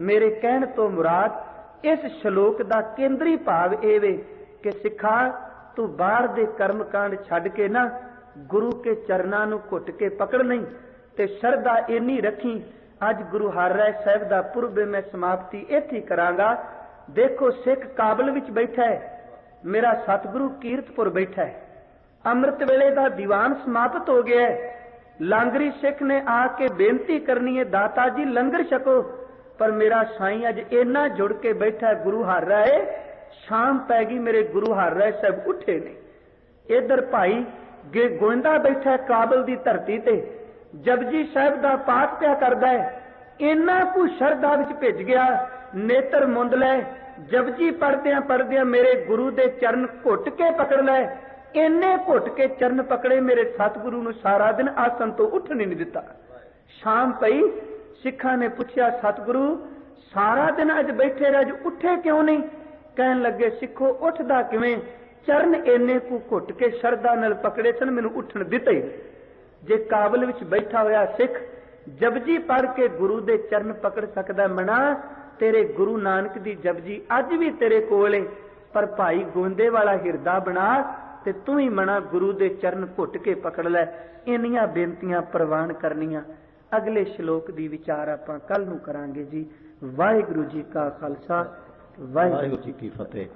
S1: मेरे कहण तो मुराद इस श्लोक का केंद्री भाव एवे कि सिखा तू बाहर दे कर्म कांड छड़ के ना गुरु के चरनां नूं घुट के पकड़ नहीं ते श्रद्धा इन्नी रखी। अज गुरु हरराय साहब दा पुरब मैं समाप्ति इत्थे करांगा। देखो सिख काबल विच बैठा है, मेरा सतगुरु कीरतपुर बैठा है। अमृत वेले दा दीवान समाप्त हो गया है। लांगरी सिख ने आके बेनती करनी है दाता जी लंगर छको पर मेरा साईं अज इन्ना जुड़ के बैठा है गुरु हार रहा है। शाम पै गई मेरे गुरु हार रहा है साहब उठे नहीं। इधर भाई गोविंदा बैठा है काबल की धरती ते जपजी साहब का पाठ पिया करदा है। इन्ना कुछ शरधा विच भिज गया नेत्र मुंद लै, जपजी पढ़दियां मेरे गुरु दे चरण घुट के पकड़ लै। इन्ने घुट के चरण पकड़े मेरे सतगुरु नूं सारा दिन आसन तो उठन नहीं दिता। शाम पई, सिखां ने पूछया सतगुरु सारा दिन अज बैठे रह, अज उठे क्यों नहीं? कहन लगे सिखो उठदा किवें, चरण इन्ने को घुट के शरदा नाल पकड़े सन, मैनूं उठन दिता ही। जे काबल विच बैठा होया सिख जपजी पढ़ के गुरु दे चरण पकड़ सकदा मना, तेरे गुरु नानक दी जपजी अज भी तेरे कोल है, पर भाई गोंदे वाला हिरदा बना ते तू ही मना गुरु दे चरण घुट के पकड़ लै। इन्नियां बेनतियां प्रवान करनियां। अगले श्लोक दी विचार आपां कल नूं करांगे जी। वाहिगुरू जी का खालसा, वाहिगुरू जी की फतेह।